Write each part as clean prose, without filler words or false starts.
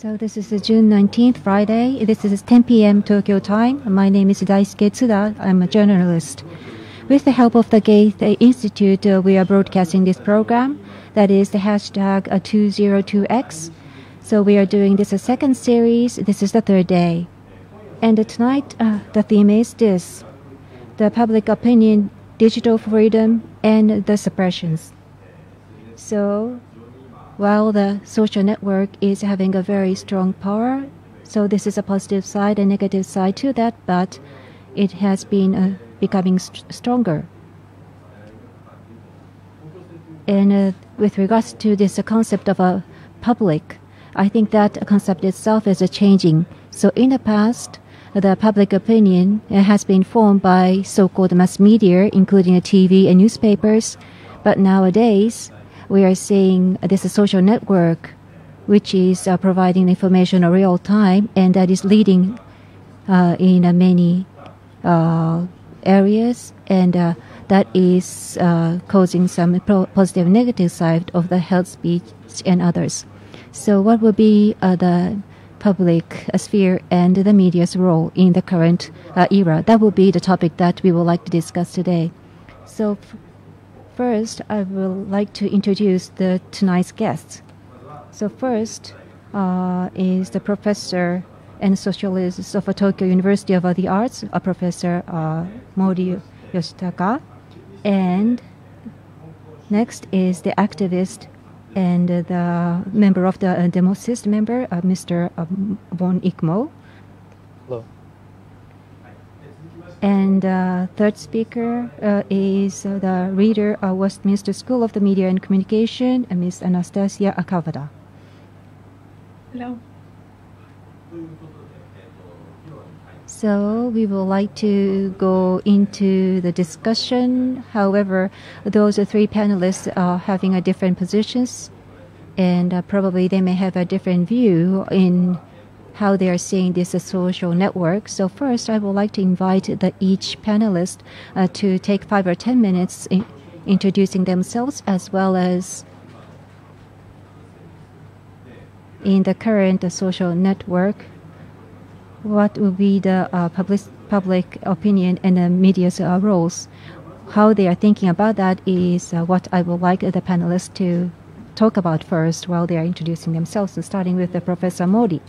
So this is June 19th, Friday. This is 10 p.m. Tokyo time. My name is Daisuke Tsuda. I'm a journalist. With the help of the Goethe-Institut, we are broadcasting this program. That is the hashtag 202X. So we are doing this a second series. This is the third day. And tonight, the theme is this: the public opinion, digital freedom, and the suppressions. So while the social network is having a very strong power, so this is a positive side and negative side to that, but it has been becoming stronger. And with regards to this concept of a public, I think that concept itself is changing. So in the past, the public opinion has been formed by so-called mass media, including TV and newspapers, but nowadays, we are seeing this social network, which is providing information in real time, and that is leading in many areas, and that is causing some positive and negative side of the health speech and others. So what will be the public sphere and the media's role in the current era? That will be the topic that we would like to discuss today. So first, I would like to introduce tonight's guests. So first is the professor and sociologist of Tokyo University of the Arts, Professor Mori Yoshitaka. And next is the activist and the member of the Demosisto member, Mr. Wong. Hello. And third speaker is the reader of Westminster School of the Media and Communication, Ms. Anastasia Kavada. Hello. So we would like to go into the discussion. However, those three panelists are having a different positions, and probably they may have a different view in how they are seeing this social network. So first, I would like to invite each panelist to take 5 or 10 minutes in introducing themselves, as well as in the current social network, what will be the public opinion and the media's roles. How they are thinking about that is what I would like the panelists to talk about first while they are introducing themselves, so starting with Professor Mori.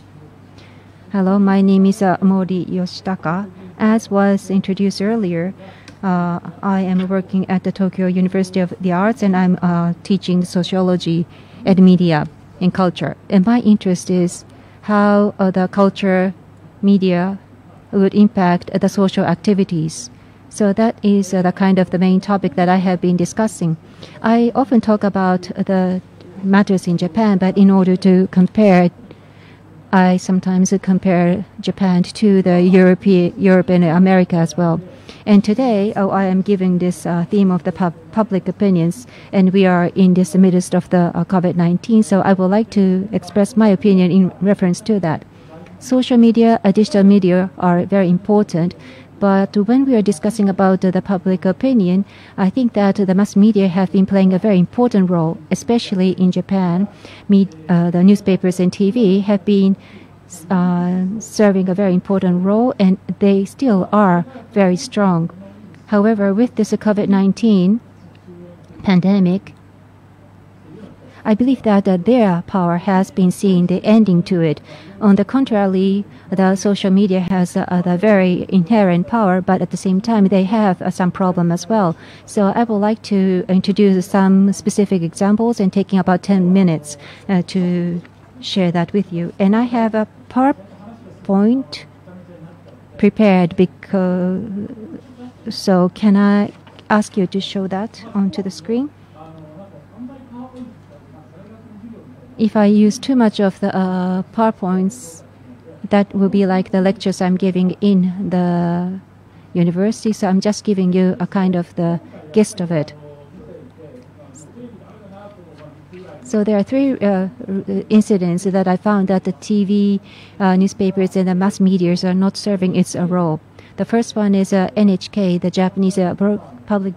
Hello, my name is Mori Yoshitaka. As was introduced earlier, I am working at the Tokyo University of the Arts, and I'm teaching sociology and media and culture. And my interest is how the culture media would impact the social activities. So that is the kind of the main topic that I have been discussing. I often talk about the matters in Japan, but in order to compare, I sometimes compare Japan to the Europe and America as well. And today, I am giving this theme of the public opinions, and we are in this midst of the COVID-19, so I would like to express my opinion in reference to that. Social media, digital media are very important, but when we are discussing about the public opinion, I think that the mass media have been playing a very important role, especially in Japan. The newspapers and TV have been serving a very important role, and they still are very strong. However, with this COVID-19 pandemic, I believe that their power has been seeing the ending to it. On the contrary, the social media has the very inherent power, but at the same time, they have some problem as well. So I would like to introduce some specific examples and taking about 10 minutes to share that with you. And I have a PowerPoint prepared because, so can I ask you to show that onto the screen? If I use too much of the PowerPoints, that will be like the lectures I'm giving in the university. So I'm just giving you a kind of the gist of it. So there are three incidents that I found that the TV, newspapers, and the mass media are not serving its role. The first one is NHK, the Japanese Public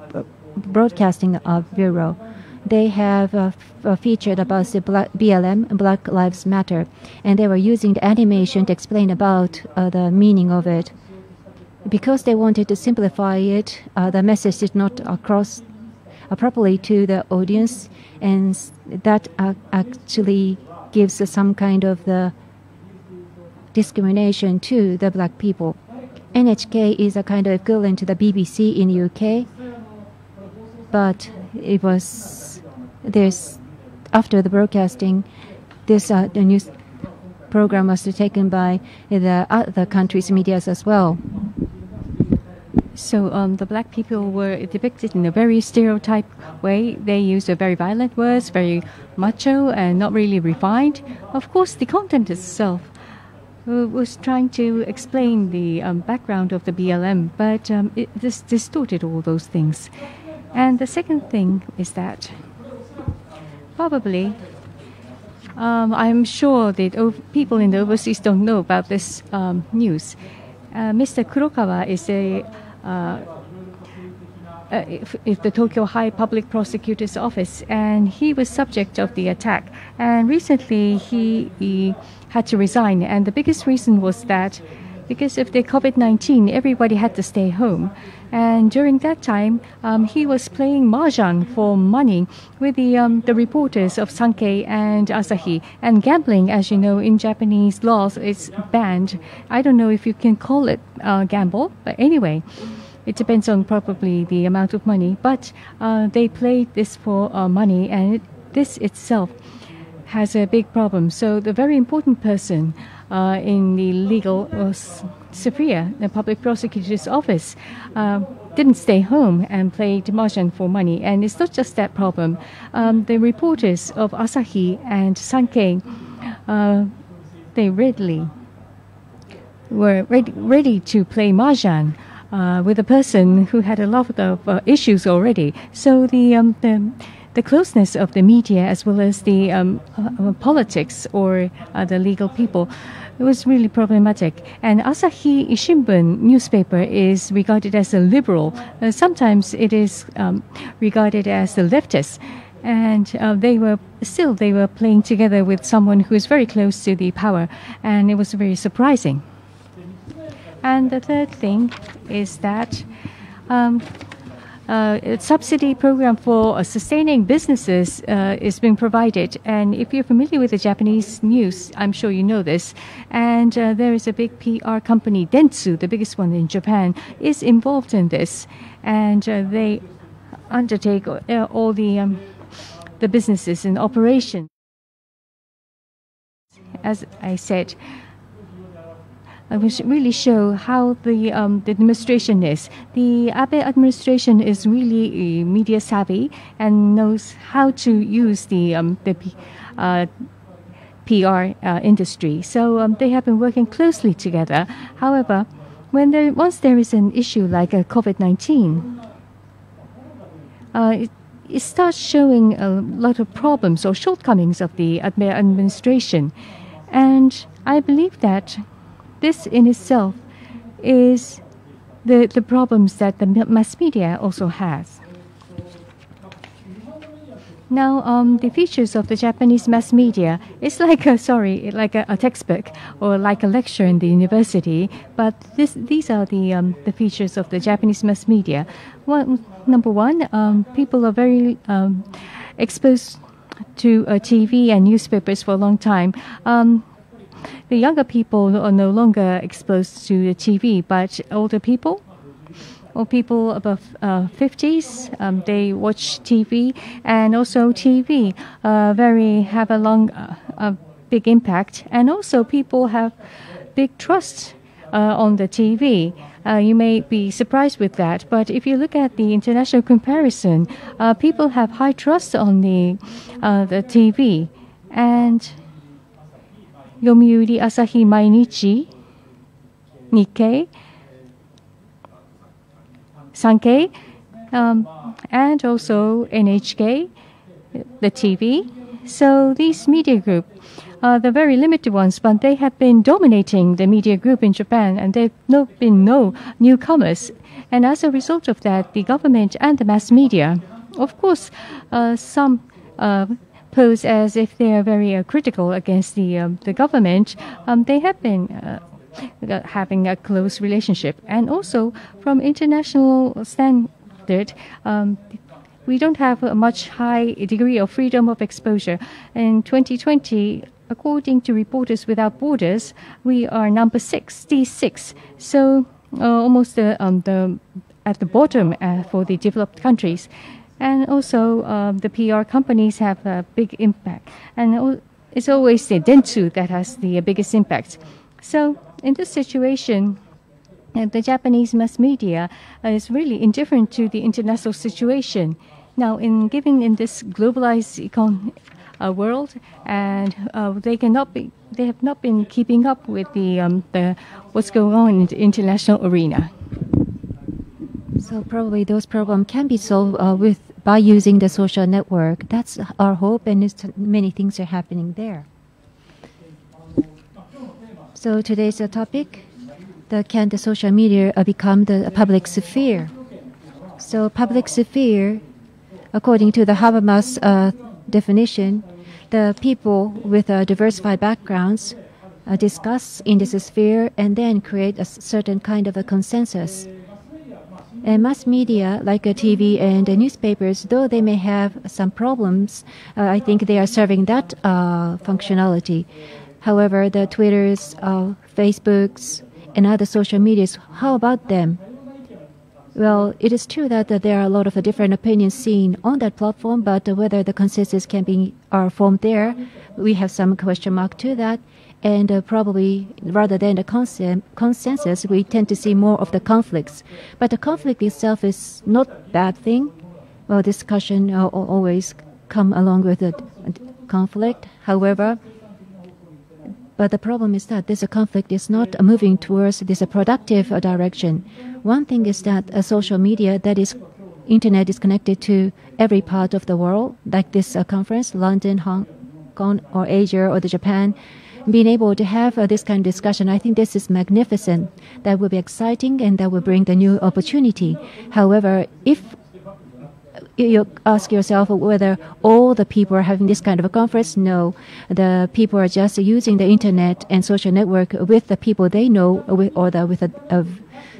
Broadcasting Bureau. they have featured about the BLM, Black Lives Matter, and they were using the animation to explain about the meaning of it. Because they wanted to simplify it, the message did not cross properly to the audience, and that actually gives some kind of the discrimination to the black people. NHK is a kind of equivalent to the BBC in UK, but it was after the broadcasting, the news program was taken by the other countries' medias as well. So the black people were depicted in a very stereotyped way. They used very violent words, very macho and not really refined. Of course, the content itself was trying to explain the background of the BLM, but it distorted all those things. And the second thing is that probably I'm sure that people in the overseas don't know about this news. Mr. Kurokawa is the Tokyo High Public Prosecutor's Office, and he was subject of the attack. And recently he had to resign, and the biggest reason was that because of the COVID-19, everybody had to stay home. And during that time, he was playing mahjong for money with the reporters of Sankei and Asahi. And gambling, as you know, in Japanese laws, is banned. I don't know if you can call it gamble, but anyway, it depends on probably the amount of money. But they played this for money, and this itself has a big problem. So the very important person in the legal Sophia, the public prosecutor's office, didn't stay home and played mahjong for money. And it's not just that problem. The reporters of Asahi and Sankei, they were ready to play mahjong with a person who had a lot of issues already. So the closeness of the media as well as the politics or the legal people, it was really problematic. And Asahi Shimbun newspaper is regarded as a liberal. Sometimes it is regarded as the leftist. And they were playing together with someone who is very close to the power, and it was very surprising. And the third thing is that a subsidy program for sustaining businesses is being provided. And if you're familiar with the Japanese news, I'm sure you know this. And there is a big PR company, Dentsu, the biggest one in Japan, is involved in this. And they undertake all the businesses and operations. As I said, I will really show how the administration is. The Abe administration is really media savvy and knows how to use the PR industry. So they have been working closely together. However, once there is an issue like COVID-19, it starts showing a lot of problems or shortcomings of the administration. And I believe that this in itself is the problems that the mass media also has. Now, the features of the Japanese mass media is like a textbook or like a lecture in the university. But these are the features of the Japanese mass media. Number one, people are very exposed to TV and newspapers for a long time. The younger people are no longer exposed to the TV, but older people or people above 50s, they watch TV, and also TV have a big impact, and also people have big trust on the TV. You may be surprised with that, but if you look at the international comparison, people have high trust on the TV. And Yomiuri, Asahi, Mainichi, Nikkei, Sankei, and also NHK, the TV. So these media group are the very limited ones, but they have been dominating the media group in Japan, and there have been no newcomers. And as a result of that, the government and the mass media of course, some pose as if they are very critical against the government. They have been having a close relationship, and also from international standard. We don't have a much high degree of freedom of exposure. In 2020, according to Reporters Without Borders, we are number 66. So almost at the bottom for the developed countries. And also the PR companies have a big impact. And it's always the Dentsu that has the biggest impact. So in this situation, the Japanese mass media is really indifferent to the international situation. Now, in this globalized world, and they have not been keeping up with the what's going on in the international arena. So probably those problems can be solved by using the social network. That's our hope, and many things are happening there. So today's topic: can the social media become the public sphere? So public sphere, according to the Habermas definition, the people with diversified backgrounds discuss in this sphere and then create a certain kind of a consensus. And mass media, like TV and newspapers, though they may have some problems, I think they are serving that functionality. However, the Twitters, Facebooks, and other social medias, how about them? Well, it is true that there are a lot of different opinions seen on that platform, but whether the consensus are formed there, we have some question mark to that. And probably rather than the consensus, we tend to see more of the conflicts. But the conflict itself is not a bad thing. Well, discussion always come along with the conflict. However, but the problem is that this conflict is not moving towards this productive direction. One thing is that a social media, that is, internet is connected to every part of the world, like this conference, London, Hong Kong, or Asia, or the Japan. Being able to have this kind of discussion, I think this is magnificent. That will be exciting, and that will bring the new opportunity. However, if you ask yourself whether all the people are having this kind of a conference, no. The people are just using the internet and social network with the people they know or with the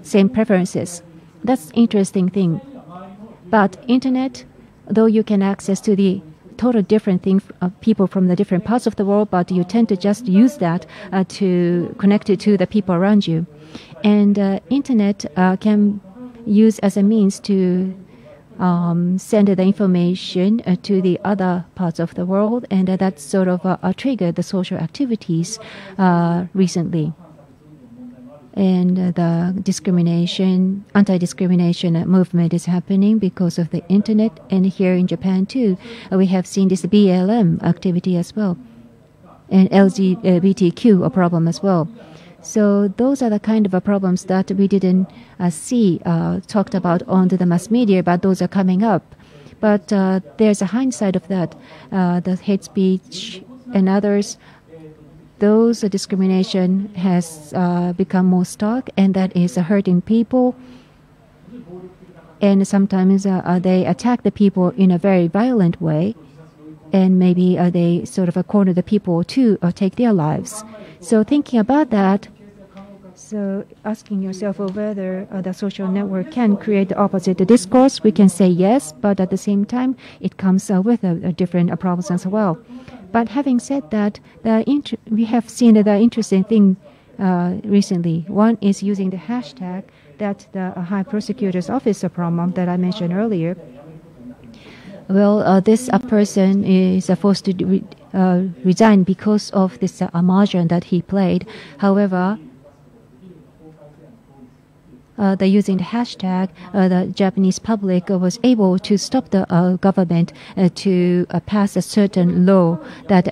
same preferences. That's interesting thing. But internet, though you can access to the total different thing of people from the different parts of the world, but you tend to just use that to connect it to the people around you. And internet can use as a means to send the information to the other parts of the world, and that sort of triggered the social activities recently. And the anti-discrimination movement is happening because of the internet. And here in Japan too, we have seen this BLM activity as well, and LGBTQ a problem as well. So those are the kind of problems that we didn't see talked about on the mass media, but those are coming up. But there's a hindsight of that. The hate speech and others, those discrimination has become more stark, and that is hurting people. And sometimes they attack the people in a very violent way, and maybe they sort of corner the people to take their lives. So thinking about that, so asking yourself whether the social network can create the opposite discourse, we can say yes, but at the same time, it comes with different problems as well. But having said that, we have seen the interesting thing recently. One is using the hashtag that the High Prosecutor's Office problem that I mentioned earlier. Well, this person is forced to resign because of this mahjong that he played. However, using the hashtag, the Japanese public was able to stop the government to pass a certain law that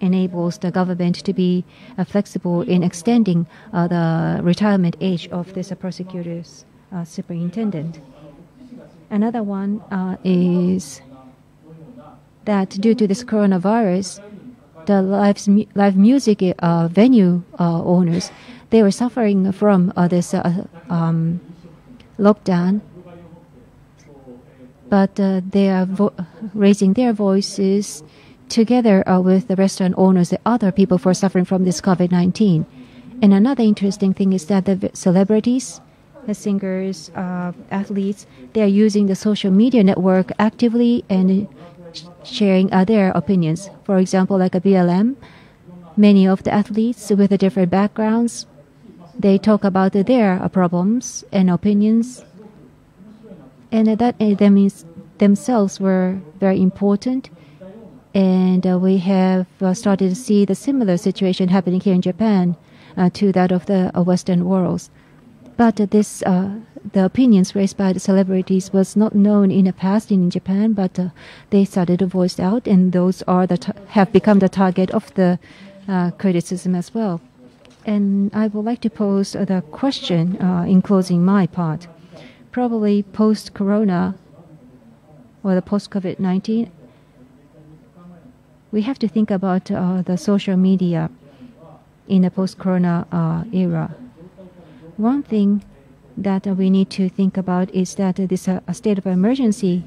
enables the government to be flexible in extending the retirement age of this prosecutor's superintendent. Another one is that due to this coronavirus, the live music venue owners, they were suffering from this lockdown, but they are raising their voices together with the restaurant owners and other people who are suffering from this COVID-19. And another interesting thing is that the celebrities, the singers, athletes, they are using the social media network actively and sharing their opinions. For example, like a BLM, many of the athletes with the different backgrounds, they talk about their problems and opinions, and that themselves were very important. And we have started to see the similar situation happening here in Japan to that of the Western world. But the opinions raised by the celebrities was not known in the past in Japan, but they started to voice out, and those are have become the target of the criticism as well. And I would like to pose the question in closing my part. Probably post-corona or the post-COVID-19, we have to think about the social media in the post-corona era. One thing that we need to think about is that this a state of emergency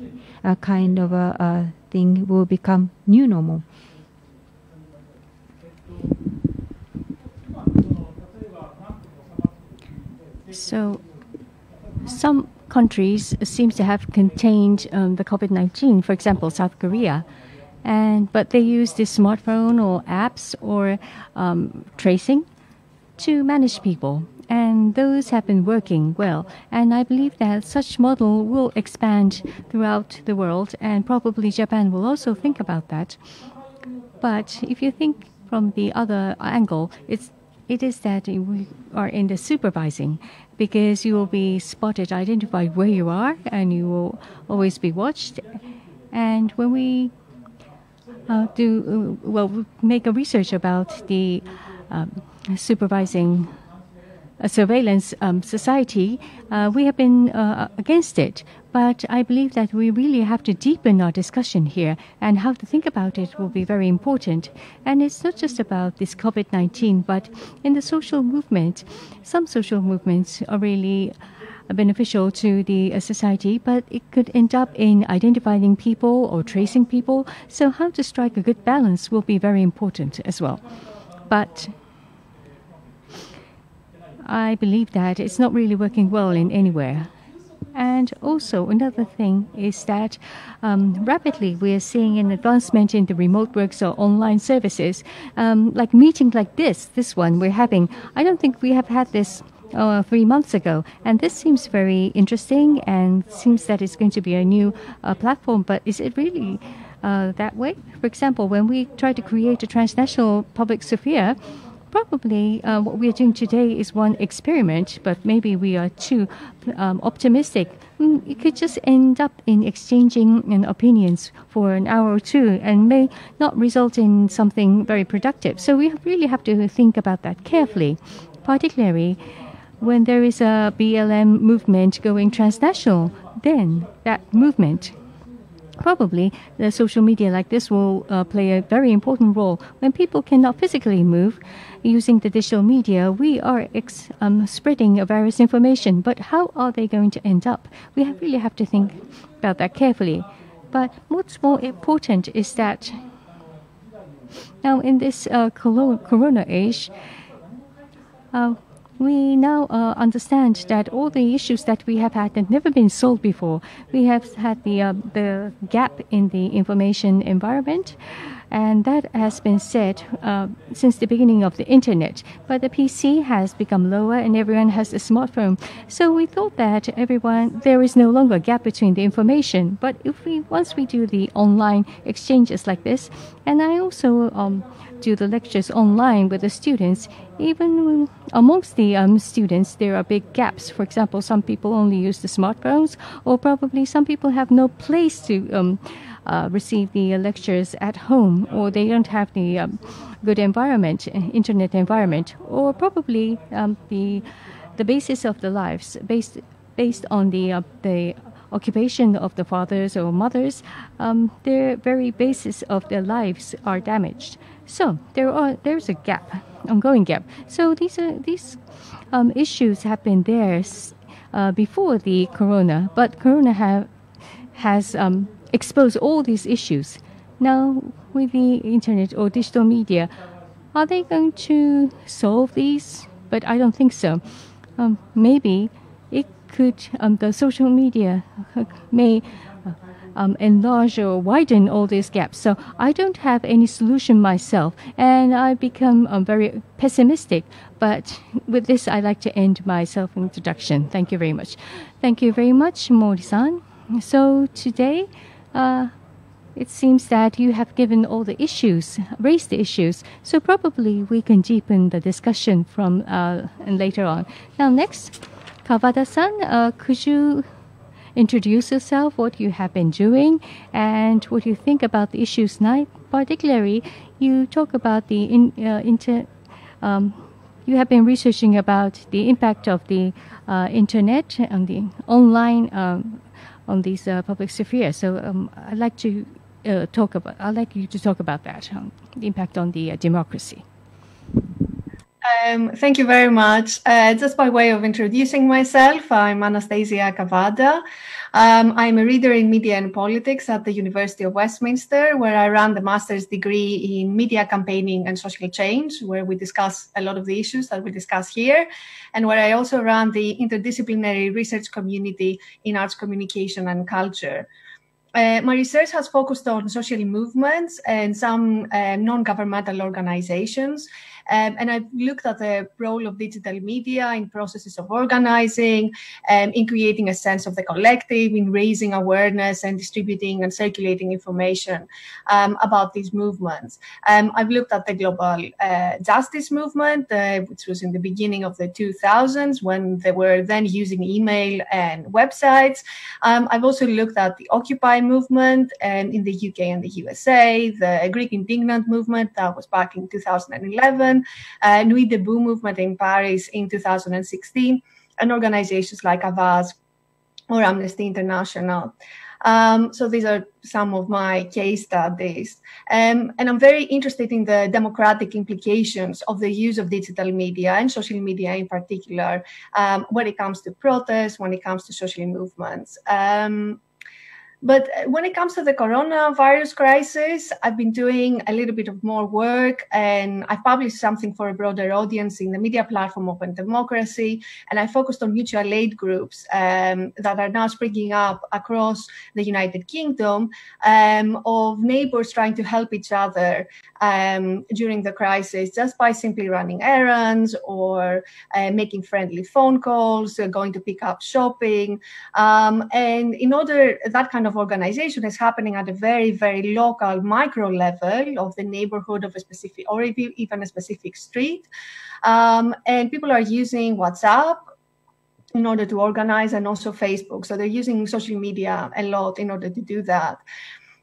kind of a thing will become new normal. So some countries seem to have contained the COVID-19, for example, South Korea. But they use this smartphone or apps or tracing to manage people. And those have been working well. And I believe that such model will expand throughout the world, and probably Japan will also think about that. But if you think from the other angle, it is that we are in the supervising, because you will be spotted, identified where you are, and you will always be watched. And when we make a research about the supervising surveillance society, we have been against it. But I believe that we really have to deepen our discussion here, and how to think about it will be very important. And it's not just about this COVID-19, but in the social movement, some social movements are really beneficial to the society, but it could end up in identifying people or tracing people. So how to strike a good balance will be very important as well. But I believe that it's not really working well in anywhere. And also another thing is that rapidly we are seeing an advancement in the remote works or online services, like meeting like this one we're having. I don't think we have had this 3 months ago, and this seems very interesting and seems that it's going to be a new platform. But is it really that way? For example, when we try to create a transnational public sphere, probably what we are doing today is one experiment, but maybe we are too optimistic. It could just end up in exchanging opinions for an hour or two and may not result in something very productive. So we really have to think about that carefully, particularly when there is a BLM movement going transnational. Then that movement, probably the social media like this will play a very important role. When people cannot physically move, using the digital media, we are spreading various information. But how are they going to end up? We really have to think about that carefully. But what's more important is that now in this corona age, we now understand that all the issues that we have had never been solved before. We have had the gap in the information environment, and that has been said since the beginning of the internet. But the PC has become lower, and everyone has a smartphone. So we thought that there is no longer a gap between the information. But once we do the online exchanges like this, and I also do the lectures online with the students, even amongst the students, there are big gaps. For example, some people only use the smartphones, or probably some people have no place to receive the lectures at home, or they don't have the good environment, internet environment, or probably the basis of the lives based on the occupation of the fathers or mothers, their very basis of their lives are damaged. So there's a gap, ongoing gap. So these issues have been there before the corona, but corona has exposed all these issues. Now, with the internet or digital media, are they going to solve these? But I don't think so. Maybe it could, the social media may enlarge or widen all these gaps. So I don't have any solution myself, and I become very pessimistic. But with this, I'd like to end my self-introduction. Thank you very much. Thank you very much, Mori-san. So today, it seems that you have given all the issues, raised the issues. So probably we can deepen the discussion from and later on. Now next, Kavada-san, could you introduce yourself, what you have been doing, and what you think about the issues now? Particularly, you talk about the you have been researching about the impact of the internet and the online on these public sphere. So I'd like to I'd like you to talk about that, the impact on the democracy. Thank you very much. Just by way of introducing myself, I'm Anastasia Kavada. I'm a reader in media and politics at the University of Westminster, where I ran the master's degree in media campaigning and social change, where we discuss a lot of the issues that we discuss here, and where I also ran the interdisciplinary research community in arts communication and culture. My research has focused on social movements and some non-governmental organizations. And I've looked at the role of digital media in processes of organizing, in creating a sense of the collective, in raising awareness and distributing and circulating information about these movements. I've looked at the global justice movement, which was in the beginning of the 2000s when they were then using email and websites. I've also looked at the Occupy movement in the UK and the USA, the Greek indignant movement that was back in 2011, Nuit Debout movement in Paris in 2016, and organizations like Avaz or Amnesty International. So these are some of my case studies. And I'm very interested in the democratic implications of the use of digital media and social media in particular, when it comes to protests, when it comes to social movements. But when it comes to the coronavirus crisis, I've been doing a little bit of more work, and I've published something for a broader audience in the media platform Open Democracy, and I focused on mutual aid groups that are now springing up across the United Kingdom of neighbors trying to help each other during the crisis just by simply running errands or making friendly phone calls, going to pick up shopping. And in order, that kind of organization is happening at a very, very local micro level of the neighborhood of a specific, or even a specific street. And people are using WhatsApp in order to organize, and also Facebook. So they're using social media a lot in order to do that.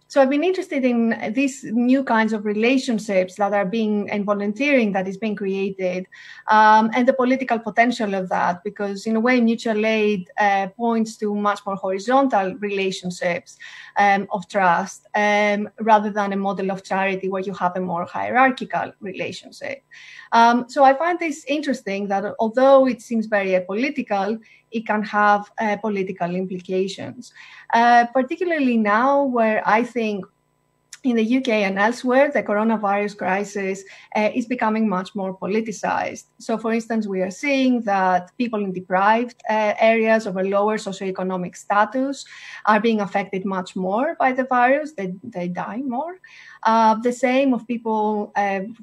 So I've been interested in these new kinds of relationships that are being, and volunteering that is being created, and the political potential of that, because in a way, mutual aid points to much more horizontal relationships of trust, rather than a model of charity where you have a more hierarchical relationship. So I find this interesting that although it seems very apolitical, it can have political implications, particularly now where I think in the UK and elsewhere, the coronavirus crisis is becoming much more politicized. So, for instance, we are seeing that people in deprived areas of a lower socioeconomic status are being affected much more by the virus. They die more. The same of people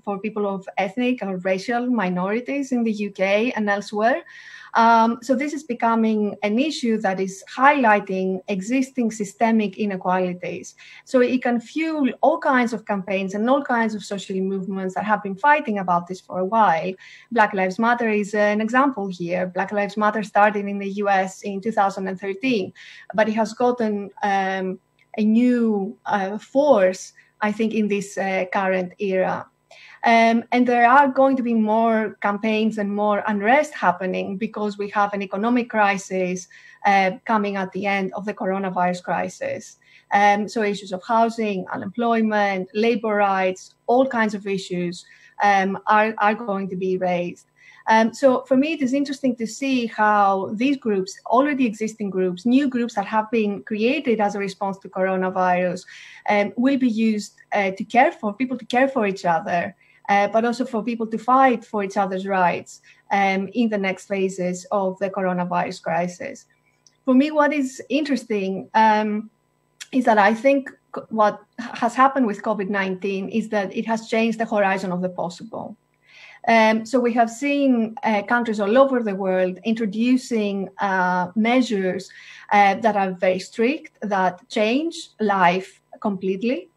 for people of ethnic or racial minorities in the UK and elsewhere. So this is becoming an issue that is highlighting existing systemic inequalities. So it can fuel all kinds of campaigns and all kinds of social movements that have been fighting about this for a while. Black Lives Matter is an example here. Black Lives Matter started in the US in 2013, but it has gotten a new force, I think, in this current era. And there are going to be more campaigns and more unrest happening because we have an economic crisis coming at the end of the coronavirus crisis. So issues of housing, unemployment, labor rights, all kinds of issues are going to be raised. So for me, it is interesting to see how these groups, already existing groups, new groups that have been created as a response to coronavirus, will be used to care for people, to care for each other, but also for people to fight for each other's rights in the next phases of the coronavirus crisis. For me, what is interesting is that I think what has happened with COVID-19 is that it has changed the horizon of the possible. So we have seen countries all over the world introducing measures that are very strict, that change life completely.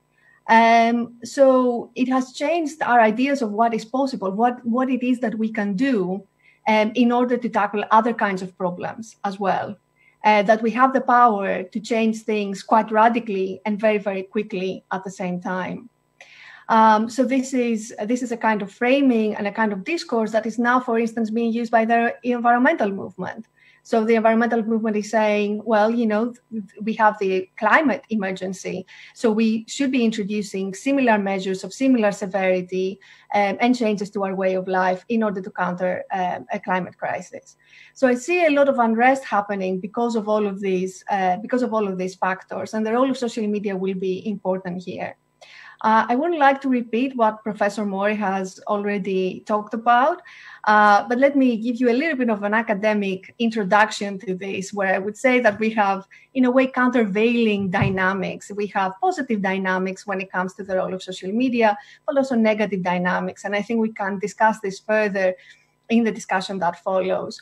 So it has changed our ideas of what is possible, what it is that we can do in order to tackle other kinds of problems as well. That we have the power to change things quite radically and very, very quickly at the same time. So this is a kind of framing and a kind of discourse that is now, for instance, being used by the environmental movement. So the environmental movement is saying, well, you know, we have the climate emergency, so we should be introducing similar measures of similar severity and changes to our way of life in order to counter a climate crisis. So I see a lot of unrest happening because of all of these factors, and the role of social media will be important here. I wouldn't like to repeat what Professor Mori has already talked about, but let me give you a little bit of an academic introduction to this, where I would say that we have, in a way, countervailing dynamics. We have positive dynamics when it comes to the role of social media, but also negative dynamics. And I think we can discuss this further in the discussion that follows.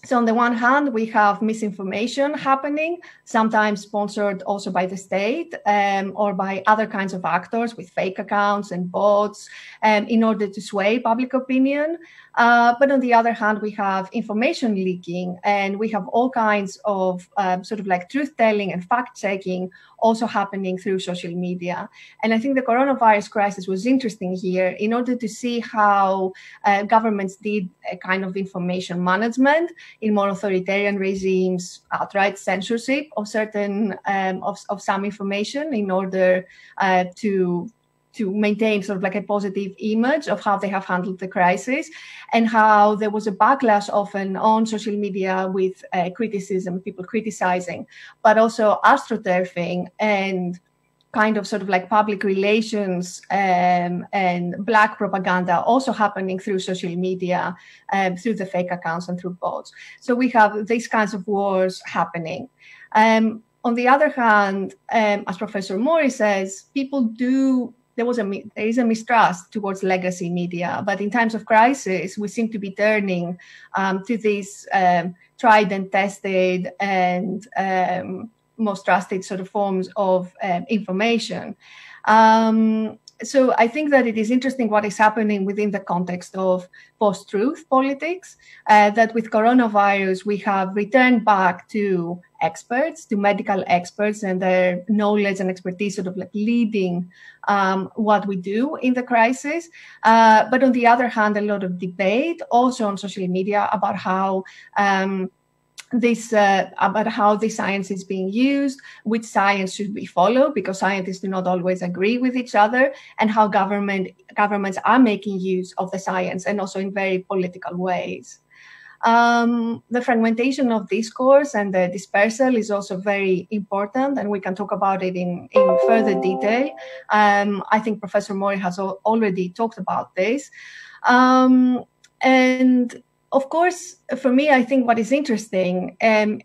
So on the one hand, we have misinformation happening, sometimes sponsored also by the state or by other kinds of actors with fake accounts and bots in order to sway public opinion. But on the other hand, we have information leaking, and we have all kinds of sort of like truth-telling and fact-checking also happening through social media. And I think the coronavirus crisis was interesting here in order to see how governments did a kind of information management in more authoritarian regimes, outright censorship of certain of some information in order to maintain sort of like a positive image of how they have handled the crisis, and how there was a backlash often on social media with criticism, people criticizing, but also astroturfing and kind of sort of like public relations and black propaganda also happening through social media, through the fake accounts and through bots. So we have these kinds of wars happening. On the other hand, as Professor Mori says, there is a mistrust towards legacy media, but in times of crisis, we seem to be turning to these tried and tested and most trusted sort of forms of information. So I think that it is interesting what is happening within the context of post-truth politics, that with coronavirus, we have returned back to experts, to medical experts and their knowledge and expertise sort of like leading what we do in the crisis. But on the other hand, a lot of debate also on social media about how the science is being used, which science should we follow, because scientists do not always agree with each other, and how governments are making use of the science, and also in very political ways. The fragmentation of discourse and the dispersal is also very important, and we can talk about it in further detail. I think Professor Mori has already talked about this. And of course, for me, I think what is interesting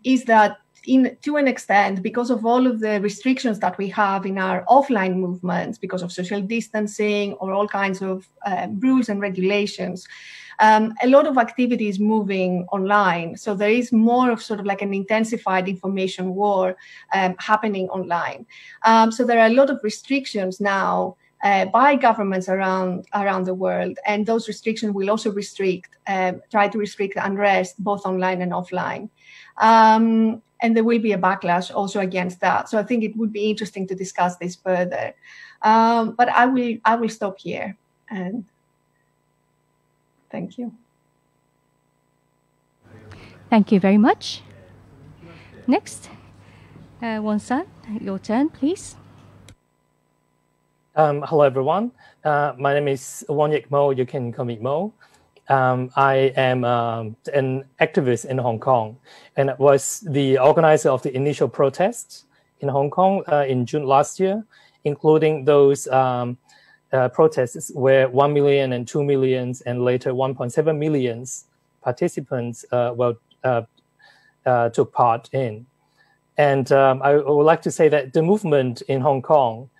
is that to an extent, because of all of the restrictions that we have in our offline movements, because of social distancing or all kinds of rules and regulations, a lot of activity is moving online. So there is more of sort of like an intensified information war happening online. So there are a lot of restrictions now by governments around the world, and those restrictions will also try to restrict unrest both online and offline. And there will be a backlash also against that. So I think it would be interesting to discuss this further. But I will stop here, and thank you. Thank you very much. Next, Won-san, your turn, please. Hello, everyone. My name is Wong Mo. You can call me Mo. I am an activist in Hong Kong, and I was the organizer of the initial protests in Hong Kong in June last year, including those protests where 1 million and 2 million and later 1.7 million participants took part in. And I would like to say that the movement in Hong Kong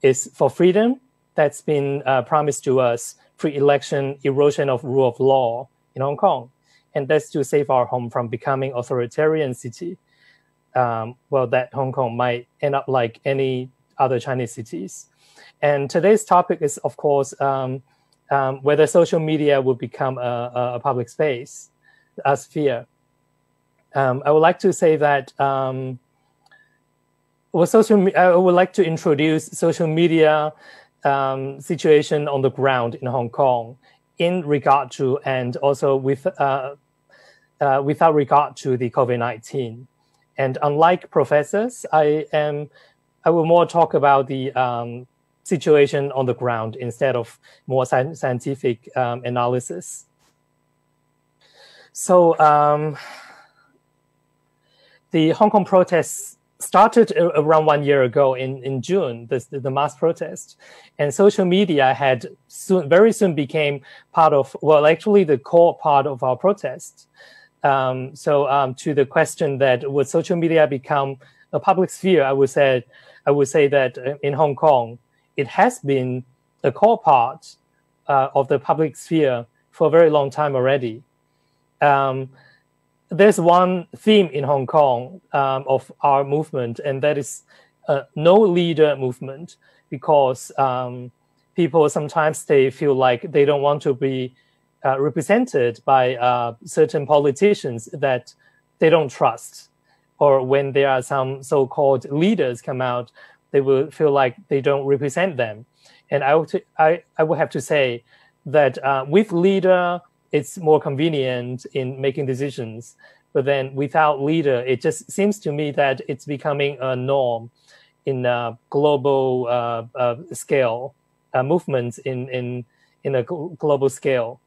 is for freedom that's been promised to us, free election, erosion of rule of law in Hong Kong. And that's to save our home from becoming authoritarian city. That Hong Kong might end up like any other Chinese cities. And today's topic is, of course, whether social media will become a public space, a sphere. I would like to say that I would like to introduce social media situation on the ground in Hong Kong in regard to, and also without regard to the COVID-19. And unlike professors, I will more talk about the situation on the ground instead of more scientific analysis. So the Hong Kong protests started around 1 year ago in June, the mass protest, and social media had very soon became part of, actually the core part of our protest. To the question that would social media become a public sphere, I would say that in Hong Kong, it has been a core part of the public sphere for a very long time already. There's one theme in Hong Kong of our movement, and that is no leader movement, because people sometimes they feel like they don't want to be represented by certain politicians that they don't trust, or when there are some so-called leaders come out, they will feel like they don't represent them. And I would have to say that with leader, it's more convenient in making decisions. But then without leader, it just seems to me that it's becoming a norm in a global scale, movements in a global scale.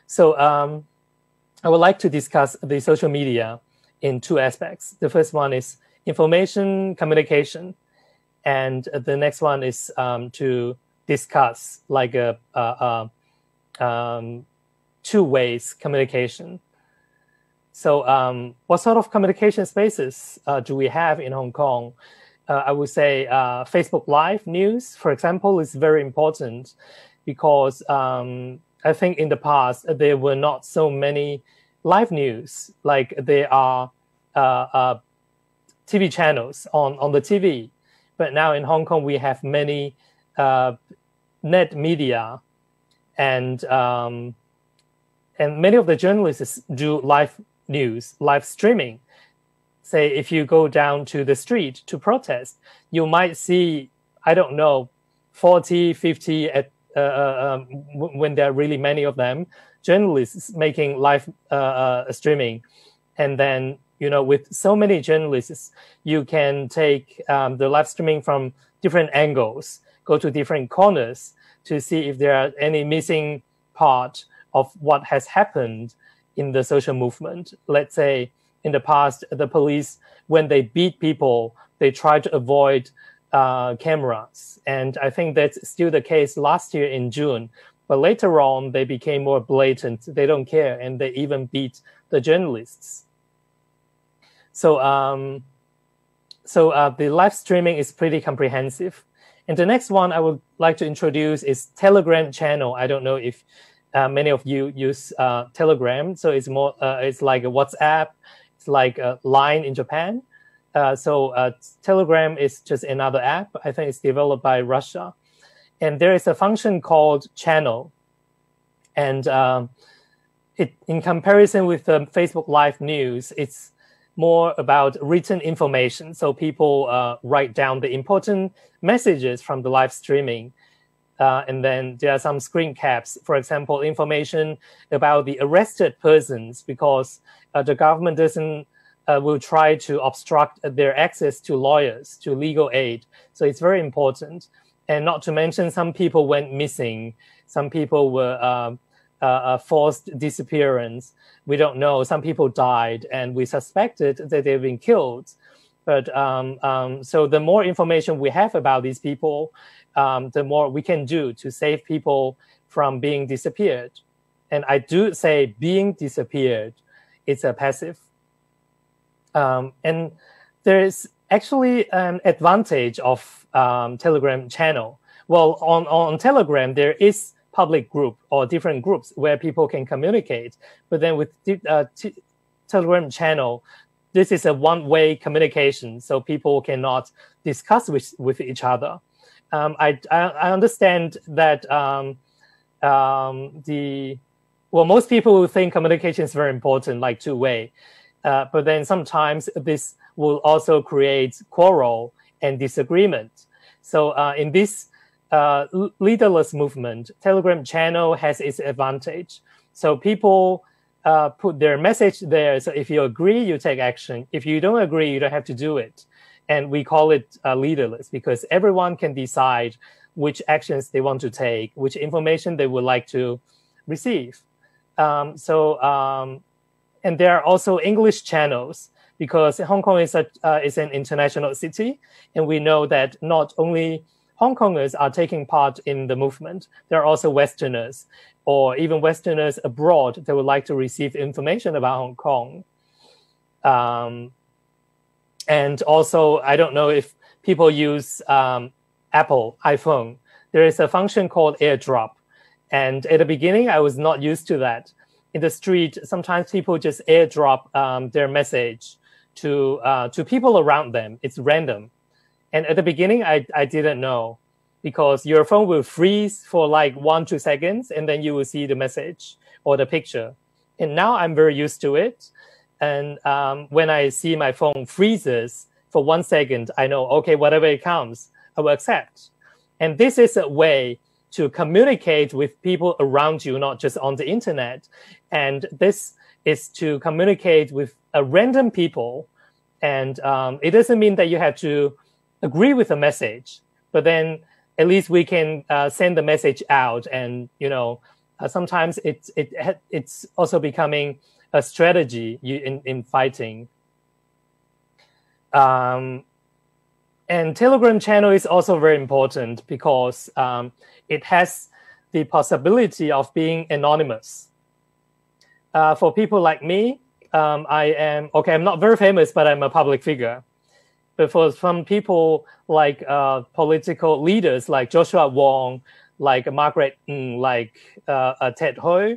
So I would like to discuss the social media in two aspects. The first one is information communication, and the next one is to discuss like two ways communication. So what sort of communication spaces do we have in Hong Kong? I would say Facebook Live news, for example, is very important because I think in the past there were not so many live news, like there are TV channels on the TV. But now in Hong Kong, we have many net media, and many of the journalists do live news, live streaming. Say, if you go down to the street to protest, you might see, I don't know, 40, 50, when there are really many of them, journalists making live streaming. And then, you know, with so many journalists, you can take the live streaming from different angles, go to different corners to see if there are any missing part of what has happened in the social movement. Let's say in the past, the police, when they beat people, they try to avoid cameras. And I think that's still the case last year in June. But later on, they became more blatant. They don't care, and they even beat the journalists. So, the live streaming is pretty comprehensive. And the next one I would like to introduce is Telegram channel. I don't know if many of you use Telegram. So it's more, it's like a WhatsApp. It's like a Line in Japan. Telegram is just another app. I think it's developed by Russia. And there is a function called channel. And in comparison with the Facebook Live news, it's more about written information. So people write down the important messages from the live streaming. And then there are some screen caps, for example, information about the arrested persons, because the government will try to obstruct their access to lawyers, to legal aid. So it's very important. And not to mention, some people went missing. Some people were forced disappearance. We don't know. Some people died, and we suspected that they've been killed. But so the more information we have about these people, the more we can do to save people from being disappeared. And I do say being disappeared, it's a passive. And there is actually an advantage of Telegram channel. Well, on Telegram, there is public group or different groups where people can communicate. But then with Telegram channel, this is a one-way communication, so people cannot discuss with each other. I understand that most people think communication is very important, like two-way. But then sometimes this will also create quarrel and disagreement. So in this leaderless movement, Telegram channel has its advantage. So people put their message there. So if you agree, you take action. If you don't agree, you don't have to do it. And we call it leaderless because everyone can decide which actions they want to take, which information they would like to receive. And there are also English channels because Hong Kong is an international city. And we know that not only Hong Kongers are taking part in the movement, there are also Westerners or even Westerners abroad that would like to receive information about Hong Kong. And also, I don't know if people use Apple iPhone. There is a function called AirDrop. And at the beginning, I was not used to that. In the street, sometimes people just AirDrop their message to people around them. It's random. And at the beginning, I didn't know because your phone will freeze for like 1-2 seconds, and then you will see the message or the picture. And now I'm very used to it. And when I see my phone freezes for 1 second, I know, okay, whatever it comes, I will accept. And this is a way to communicate with people around you, not just on the internet. And this is to communicate with random people. And it doesn't mean that you have to agree with the message, but then at least we can send the message out. And, sometimes it's also becoming a strategy in fighting. And Telegram channel is also very important because it has the possibility of being anonymous. For people like me, I'm not very famous, but I'm a public figure. But for some people like political leaders like Joshua Wong, like Margaret Ng, like Ted Hui,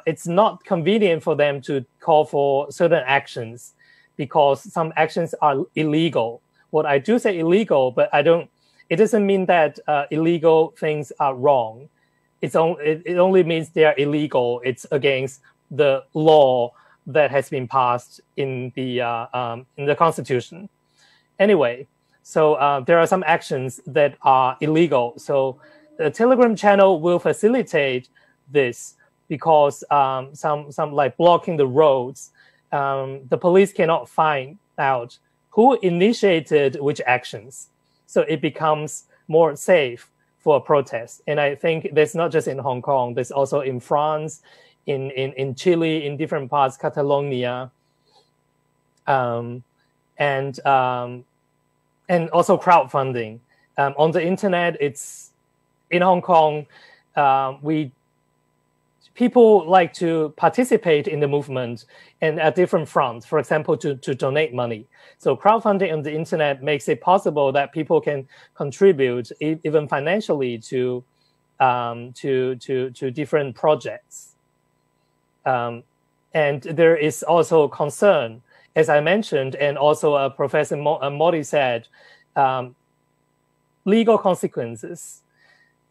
it's not convenient for them to call for certain actions because some actions are illegal. What I do say illegal, but it doesn't mean that illegal things are wrong. It only means they are illegal. It's against the law that has been passed in the Constitution. Anyway, so there are some actions that are illegal. So the Telegram channel will facilitate this because some like blocking the roads, the police cannot find out who initiated which actions. So it becomes more safe for a protest. And I think that's not just in Hong Kong, there's also in France, in Chile, in different parts, Catalonia, and also crowdfunding. On the internet, it's in Hong Kong, people like to participate in the movement and at different fronts, for example, to donate money. So crowdfunding on the internet makes it possible that people can contribute even financially to different projects. And there is also concern, as I mentioned, and also Professor Mori said, legal consequences.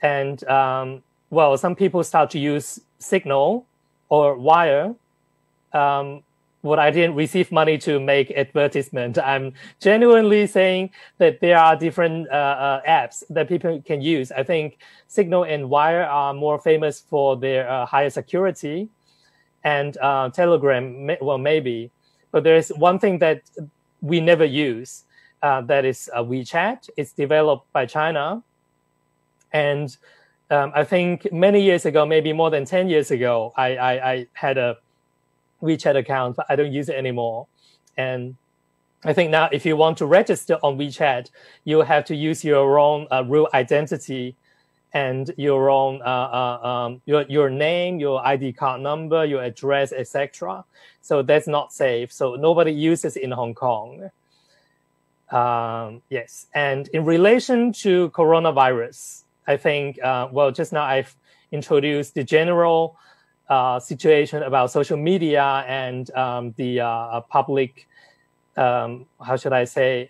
And some people start to use Signal or Wire. What I didn't receive money to make advertisement. I'm genuinely saying that there are different apps that people can use. I think Signal and Wire are more famous for their higher security, and Telegram, maybe. But there's one thing that we never use, that is WeChat. It's developed by China. And I think many years ago, maybe more than 10 years ago, I had a WeChat account, but I don't use it anymore. And I think now if you want to register on WeChat, you have to use your own real identity and your own your name, your ID card number, your address, etc. So that's not safe. So nobody uses it in Hong Kong. Yes, and in relation to coronavirus, I think well, just now I've introduced the general situation about social media and the public. How should I say,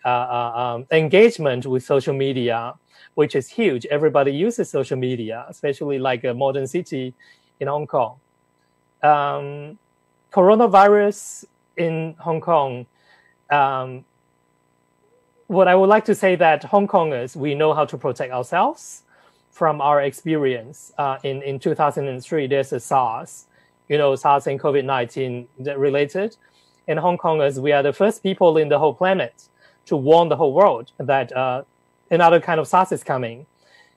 engagement with social media, which is huge. Everybody uses social media, especially like a modern city in Hong Kong. Coronavirus in Hong Kong, what I would like to say that Hong Kongers, we know how to protect ourselves from our experience. In 2003, there's a SARS, SARS and COVID-19 related. In Hong Kongers, we are the first people in the whole planet to warn the whole world that another kind of SARS is coming.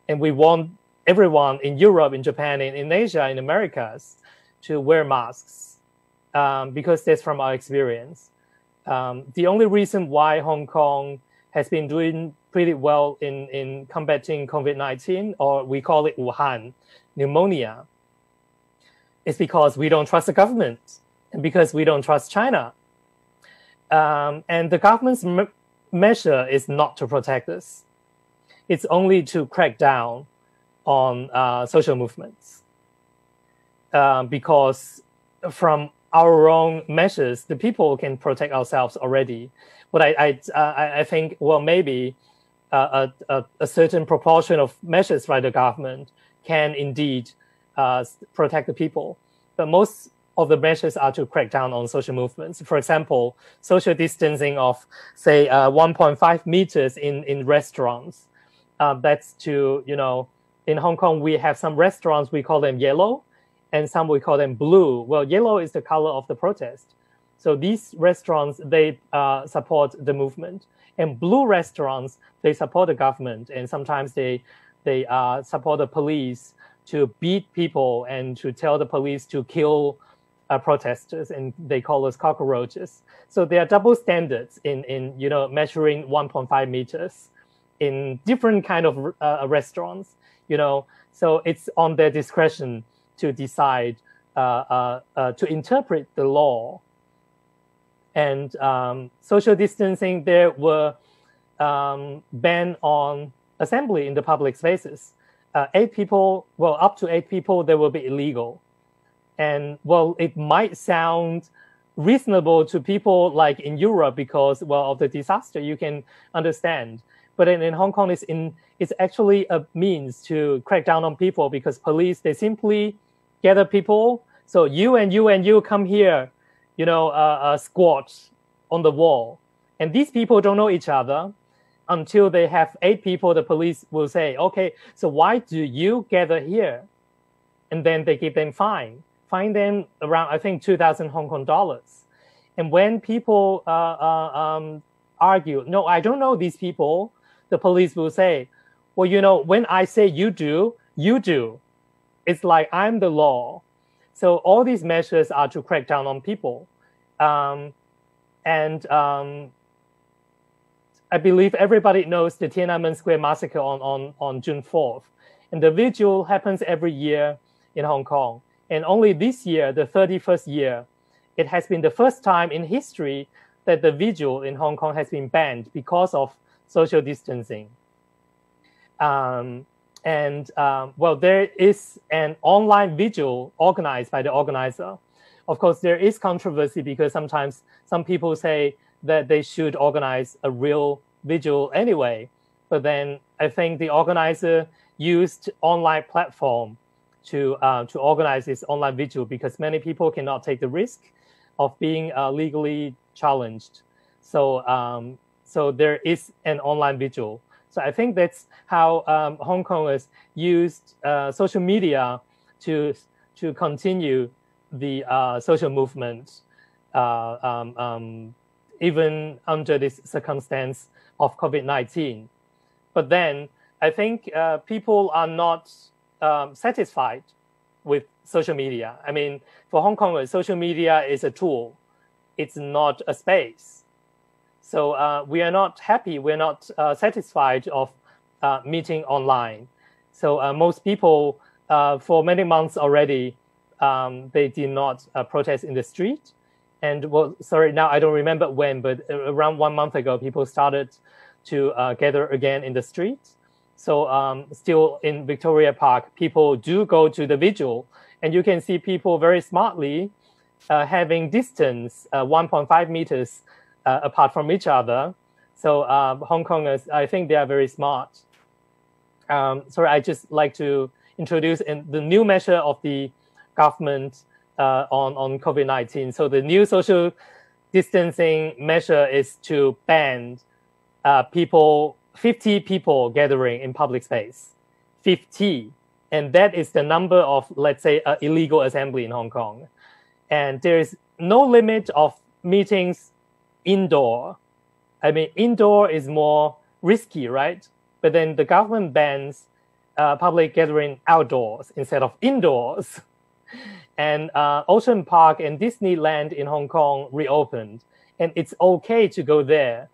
And we want everyone in Europe, in Japan, in Asia, in Americas to wear masks because that's from our experience. The only reason why Hong Kong has been doing pretty well in combating COVID-19, or we call it Wuhan pneumonia, is because we don't trust the government and because we don't trust China. And the government's measure is not to protect us. It's only to crack down on social movements. Because from our own measures, the people can protect ourselves already. But I think, well, maybe a certain proportion of measures by the government can indeed protect the people. But most of the measures are to crack down on social movements. For example, social distancing of, say, 1.5 meters in restaurants. That's to, in Hong Kong, we have some restaurants, we call them yellow, and some we call them blue. Well, yellow is the color of the protest. So these restaurants, they support the movement. And blue restaurants, they support the government. And sometimes they support the police to beat people and to tell the police to kill protesters, and they call us cockroaches. So there are double standards in measuring 1.5 meters in different kind of restaurants. So it's on their discretion to decide to interpret the law. And social distancing, there were ban on assembly in the public spaces. 8 people, well, up to 8 people, they will be illegal. And, well, it might sound reasonable to people like in Europe because, well, of the disaster, you can understand. But in Hong Kong, it's actually a means to crack down on people because police, they simply gather people. So you and you and you come here, squat on the wall. And these people don't know each other until they have 8 people. The police will say, okay, so why do you gather here? And then they give them fine them around, I think, 2,000 Hong Kong dollars. And when people argue, no, I don't know these people, the police will say, well, when I say you do, you do. It's like I'm the law. So all these measures are to crack down on people. I believe everybody knows the Tiananmen Square massacre on June 4th. And the vigil happens every year in Hong Kong. And only this year, the 31st year, it has been the first time in history that the vigil in Hong Kong has been banned because of social distancing. Well, there is an online vigil organized by the organizer. Of course, there is controversy because sometimes some people say that they should organize a real vigil anyway. But then I think the organizer used online platform to organize this online vigil because many people cannot take the risk of being legally challenged. So there is an online vigil. So I think that's how Hong Kongers used social media to continue the social movement, even under this circumstance of COVID-19. But then I think people are not satisfied with social media. I mean, for Hong Kongers, social media is a tool. It's not a space. So we are not happy. We're not satisfied of meeting online. So most people, for many months already, they did not protest in the street. And well, sorry, now I don't remember when, but around 1 month ago, people started to gather again in the streets. So still in Victoria Park, people do go to the vigil, and you can see people very smartly having distance 1.5 meters apart from each other. So Hong Kongers, I think they are very smart. Sorry, I just like to introduce the new measure of the government on COVID-19. So the new social distancing measure is to ban 50 people gathering in public space. 50. And that is the number of, let's say, illegal assembly in Hong Kong. And there is no limit of meetings indoor. I mean, indoor is more risky, right? But then the government bans public gathering outdoors instead of indoors. And Ocean Park and Disneyland in Hong Kong reopened. And it's okay to go there.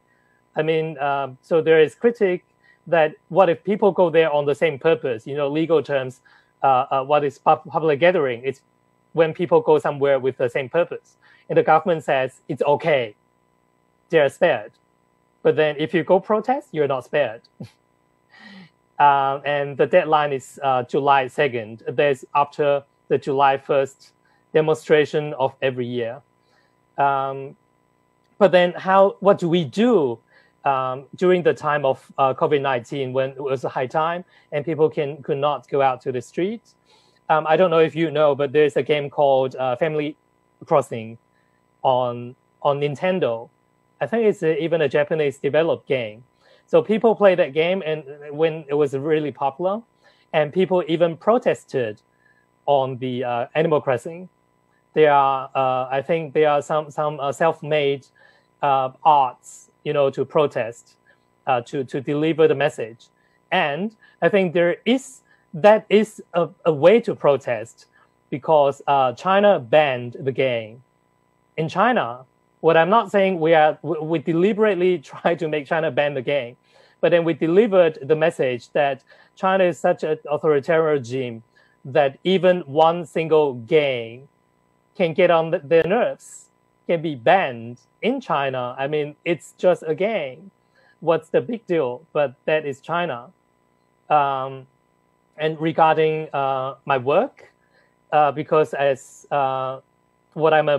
I mean, so there is critique that what if people go there on the same purpose? You know, legal terms, what is public gathering? It's when people go somewhere with the same purpose. And the government says it's okay. They're spared. But then if you go protest, you're not spared. And the deadline is July 2nd. There's after the July 1st demonstration of every year. But then what do we do during the time of COVID-19 when it was a high time and people could not go out to the streets? I don't know if you know, but there's a game called Family Crossing on Nintendo. I think it's even a Japanese developed game. So people play that game, and when it was really popular, and people even protested on the Animal Crossing. There are, I think, there are some self-made arts, you know, to protest, to deliver the message, and I think that is a way to protest, because China banned the game. In China, what I'm not saying we deliberately try to make China ban the game, but then we delivered the message that China is such an authoritarian regime that even one single game can get on their nerves, can be banned in China. I mean, it's just a game. What's the big deal? But that is China. And regarding my work, because as what I'm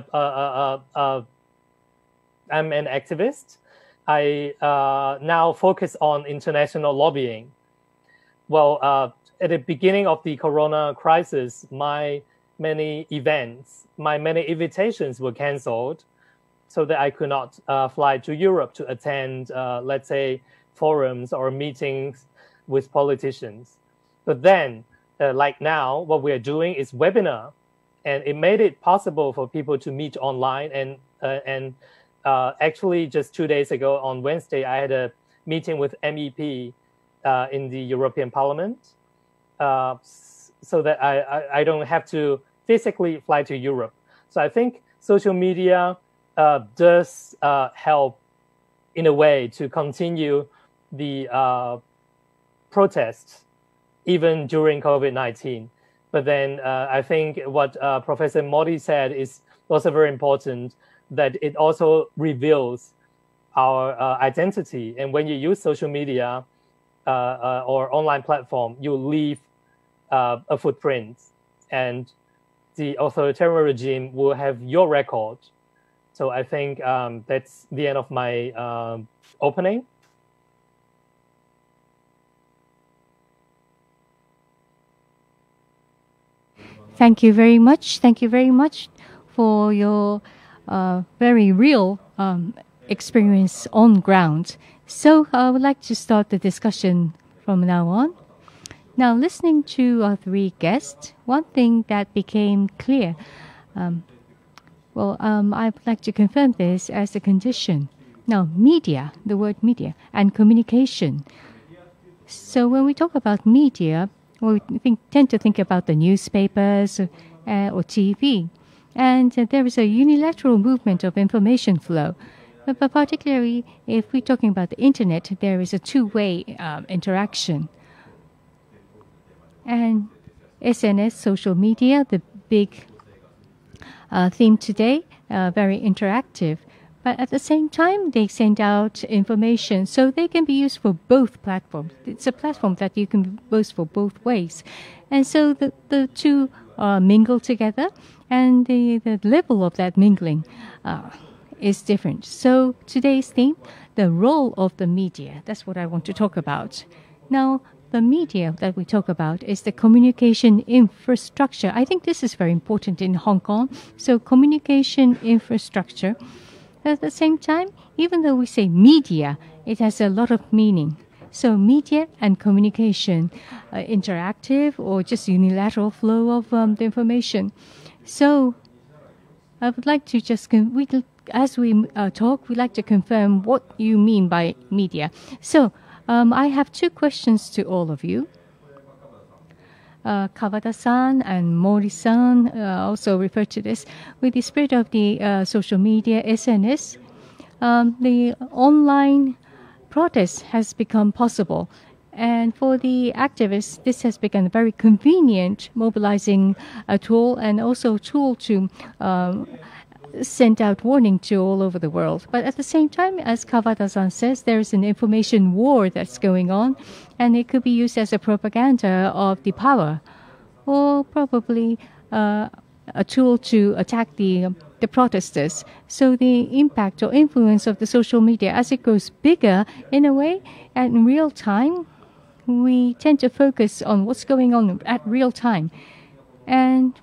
I'm an activist, I now focus on international lobbying. Well, at the beginning of the corona crisis, my many invitations were canceled so that I could not fly to Europe to attend, let's say, forums or meetings with politicians. But then, like now, what we are doing is webinar, and it made it possible for people to meet online. And actually, just 2 days ago on Wednesday, I had a meeting with MEP in the European Parliament, so that I don't have to physically fly to Europe. So I think social media does help in a way to continue the protests even during COVID-19. But then I think what Professor Mori said is also very important, that it also reveals our identity. And when you use social media or online platform, you leave a footprint, and the authoritarian regime will have your record. So I think that's the end of my opening. Thank you very much. Thank you very much for your very real experience on ground. So I would like to start the discussion from now on. Now, listening to our three guests, one thing that became clear, I would like to confirm this as a condition. Now, media, the word media, and communication. So when we talk about media, we tend to think about the newspapers or TV. And there is a unilateral movement of information flow. But particularly, if we're talking about the internet, there is a two-way interaction. And SNS, social media, the big theme today, very interactive. But at the same time, they send out information, so they can be used for both platforms. It's a platform that you can use for both ways. And so the two mingle together, and the level of that mingling is different. So today's theme, the role of the media. That's what I want to talk about. Now, the media that we talk about is the communication infrastructure. I think this is very important in Hong Kong. So communication infrastructure. At the same time, even though we say media, it has a lot of meaning. So media and communication, interactive or just unilateral flow of the information. So I would like to just, as we talk, we'd like to confirm what you mean by media. So I have two questions to all of you. Kavada-san and Mori-san also refer to this. With the spread of the social media, SNS, the online protest has become possible. And for the activists, this has become a very convenient mobilizing tool, and also a tool to send out warning to all over the world. But at the same time, as Kavada-san says, there is an information war that's going on, and it could be used as a propaganda of the power, or probably a tool to attack the protesters. So the impact or influence of the social media, as it grows bigger in a way, and in real time, we tend to focus on what's going on at real time. And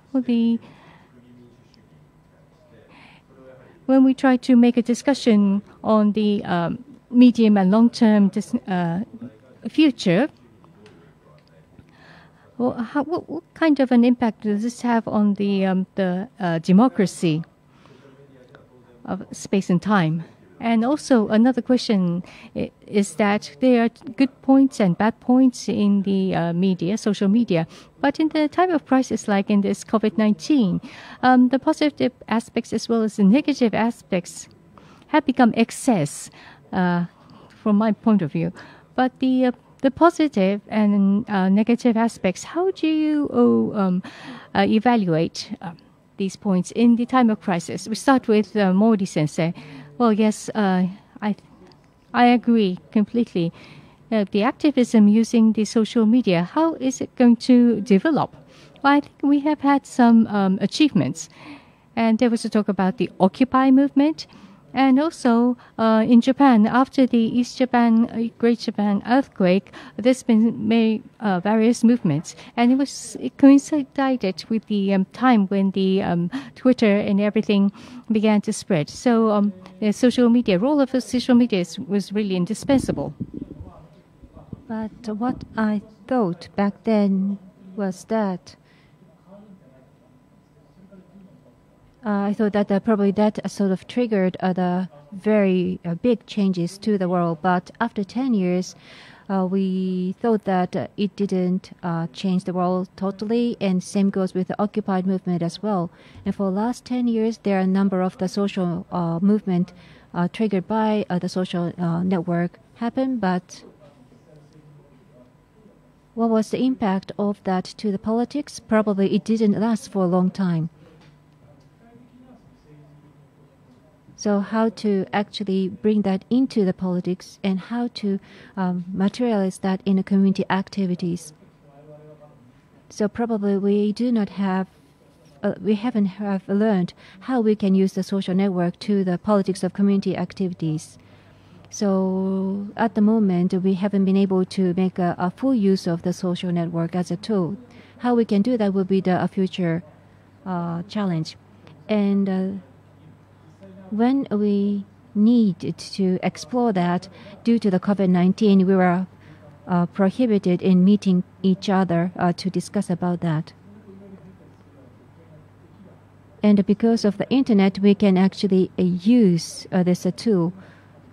when we try to make a discussion on the medium and long-term future, what kind of an impact does this have on the democracy of space and time? And also another question is that there are good points and bad points in the media, social media. But in the time of crisis, like in this COVID-19, the positive aspects as well as the negative aspects have become excess from my point of view. But the positive and negative aspects, how do you evaluate these points in the time of crisis? We start with Mori sensei. Well, yes, I agree completely. The activism using the social media, how is it going to develop? Well, I think we have had some achievements. And there was a talk about the Occupy movement. And also in Japan, after the East Japan, Great Japan earthquake, there's been various movements. And it coincided with the time when the Twitter and everything began to spread. So the social media, role of the social media was really indispensable. But what I thought back then was that I thought that probably that sort of triggered the very big changes to the world. But after 10 years, we thought that it didn't change the world totally. And same goes with the Occupy movement as well. And for the last 10 years, there are a number of the social movement triggered by the social network happen. But what was the impact of that to the politics? Probably it didn't last for a long time. So how to actually bring that into the politics and how to materialize that in the community activities. So probably we haven't learned how we can use the social network to the politics of community activities. So at the moment, we haven't been able to make a full use of the social network as a tool. How we can do that will be the future challenge. And when we needed to explore that, due to the COVID-19, we were prohibited in meeting each other to discuss about that. And because of the internet, we can actually use this tool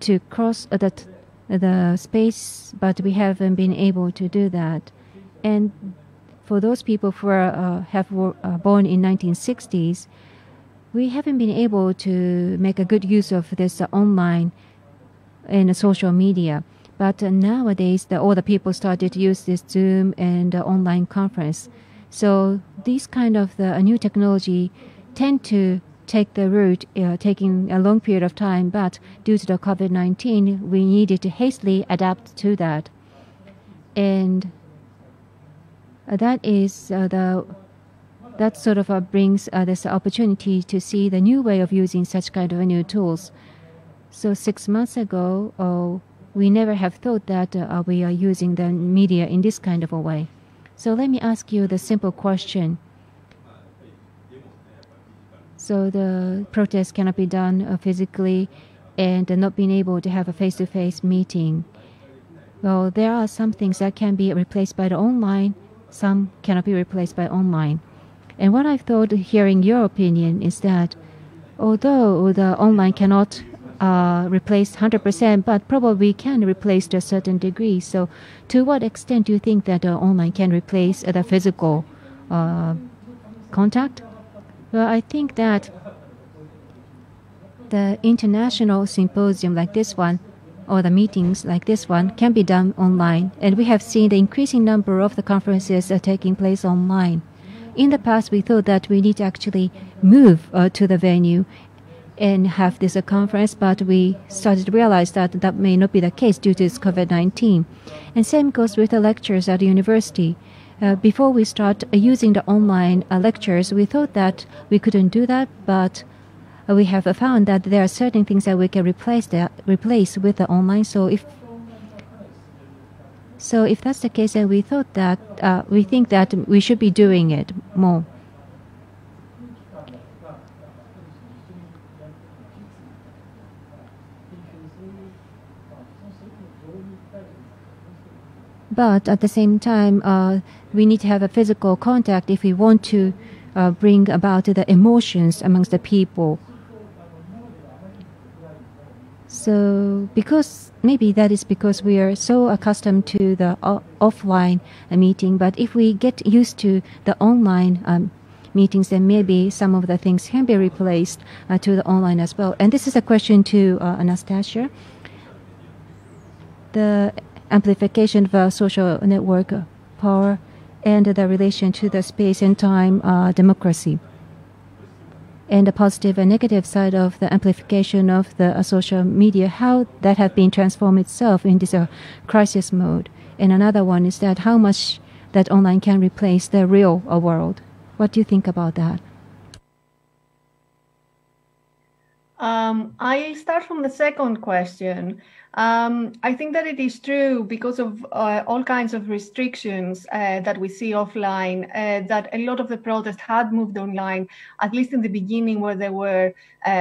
to cross the space, but we haven't been able to do that. And for those people who were born in 1960s, we haven't been able to make a good use of this online and social media. But nowadays, all the people started to use this Zoom and online conference. So these kind of the new technology tend to take the route, taking a long period of time. But due to the COVID-19, we needed to hastily adapt to that. And that is that sort of brings this opportunity to see the new way of using such kind of new tools. So 6 months ago, we never have thought that we are using the media in this kind of a way. So let me ask you the simple question. So the protest cannot be done physically and not being able to have a face-to-face meeting. Well, there are some things that can be replaced by the online, some cannot be replaced by online. And what I've thought, hearing your opinion, is that although the online cannot replace 100%, but probably can replace to a certain degree. So to what extent do you think that online can replace the physical contact? Well, I think that the international symposium like this one, or the meetings like this one, can be done online. And we have seen the increasing number of the conferences taking place online. In the past, we thought that we need to actually move to the venue and have this conference, but we started to realize that that may not be the case due to this COVID-19. And same goes with the lectures at the university. Before we start using the online lectures, we thought that we couldn't do that, but we have found that there are certain things that we can replace with the online. So if that's the case, then we thought that we think that we should be doing it more. But at the same time, we need to have a physical contact if we want to bring about the emotions amongst the people. So maybe that is because we are so accustomed to the offline meeting, but if we get used to the online meetings, then maybe some of the things can be replaced to the online as well. And this is a question to Anastasia. The amplification of a social network power and the relation to the space and time democracy, and the positive and negative side of the amplification of the social media, how that have been transformed itself in this crisis mode. And another one is that how much that online can replace the real world. What do you think about that? I'll start from the second question. I think that it is true because of all kinds of restrictions that we see offline, that a lot of the protests had moved online, at least in the beginning, where there were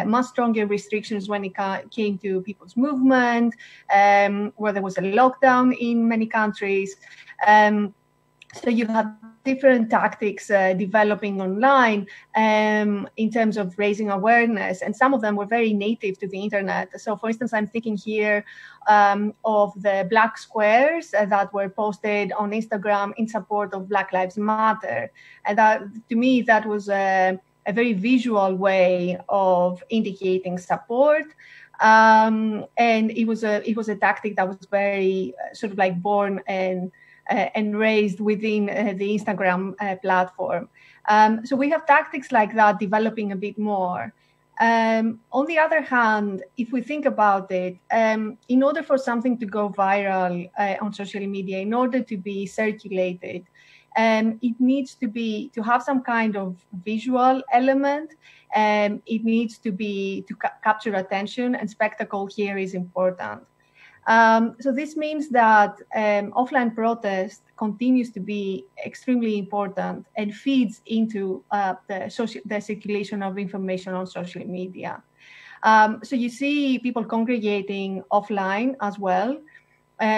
much stronger restrictions when it came to people's movement, where there was a lockdown in many countries. So you have different tactics developing online in terms of raising awareness, and some of them were very native to the internet. So, for instance, I'm thinking here of the black squares that were posted on Instagram in support of Black Lives Matter, and that, to me, that was a very visual way of indicating support. And it was a tactic that was very sort of like born and raised within the Instagram platform. So we have tactics like that developing a bit more. On the other hand, if we think about it, in order for something to go viral on social media, in order to be circulated, it needs to have some kind of visual element. It needs to capture attention, and spectacle here is important. So this means that offline protest continues to be extremely important and feeds into the circulation of information on social media. So you see people congregating offline as well,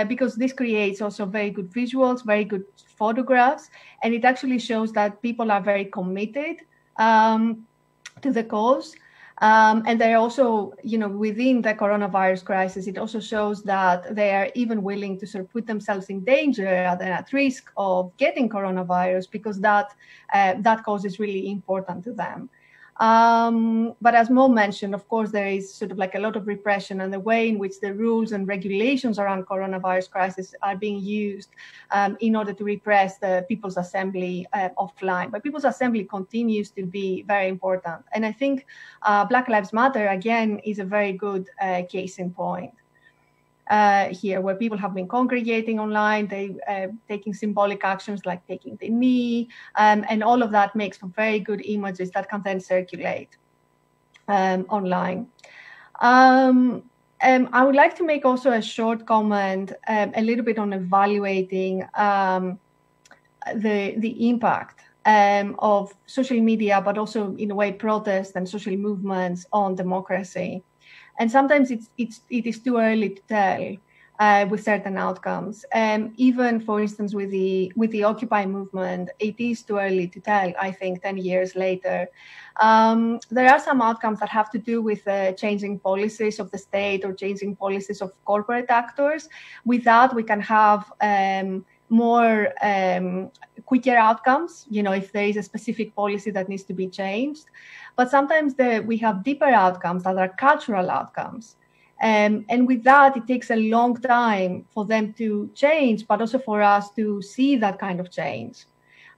because this creates also very good visuals, very good photographs, and it actually shows that people are very committed to the cause. And they're also, within the coronavirus crisis, it also shows that they are even willing to sort of put themselves in danger and at risk of getting coronavirus because that cause is really important to them. But as Mo mentioned, of course, there is sort of like a lot of repression, and the way in which the rules and regulations around coronavirus crisis are being used in order to repress the People's Assembly offline. But People's Assembly continues to be very important. And I think Black Lives Matter, again, is a very good case in point. Here, where people have been congregating online, they taking symbolic actions like taking the knee, and all of that makes for very good images that can then circulate online. I would like to make also a short comment, a little bit on evaluating the impact of social media, but also in a way protests and social movements on democracy. And sometimes it is too early to tell with certain outcomes. Even, for instance, with the Occupy movement, it is too early to tell, I think, 10 years later. There are some outcomes that have to do with changing policies of the state or changing policies of corporate actors. With that, we can have more quicker outcomes, if there is a specific policy that needs to be changed. But sometimes we have deeper outcomes that are cultural outcomes. And with that, it takes a long time for them to change, but also for us to see that kind of change.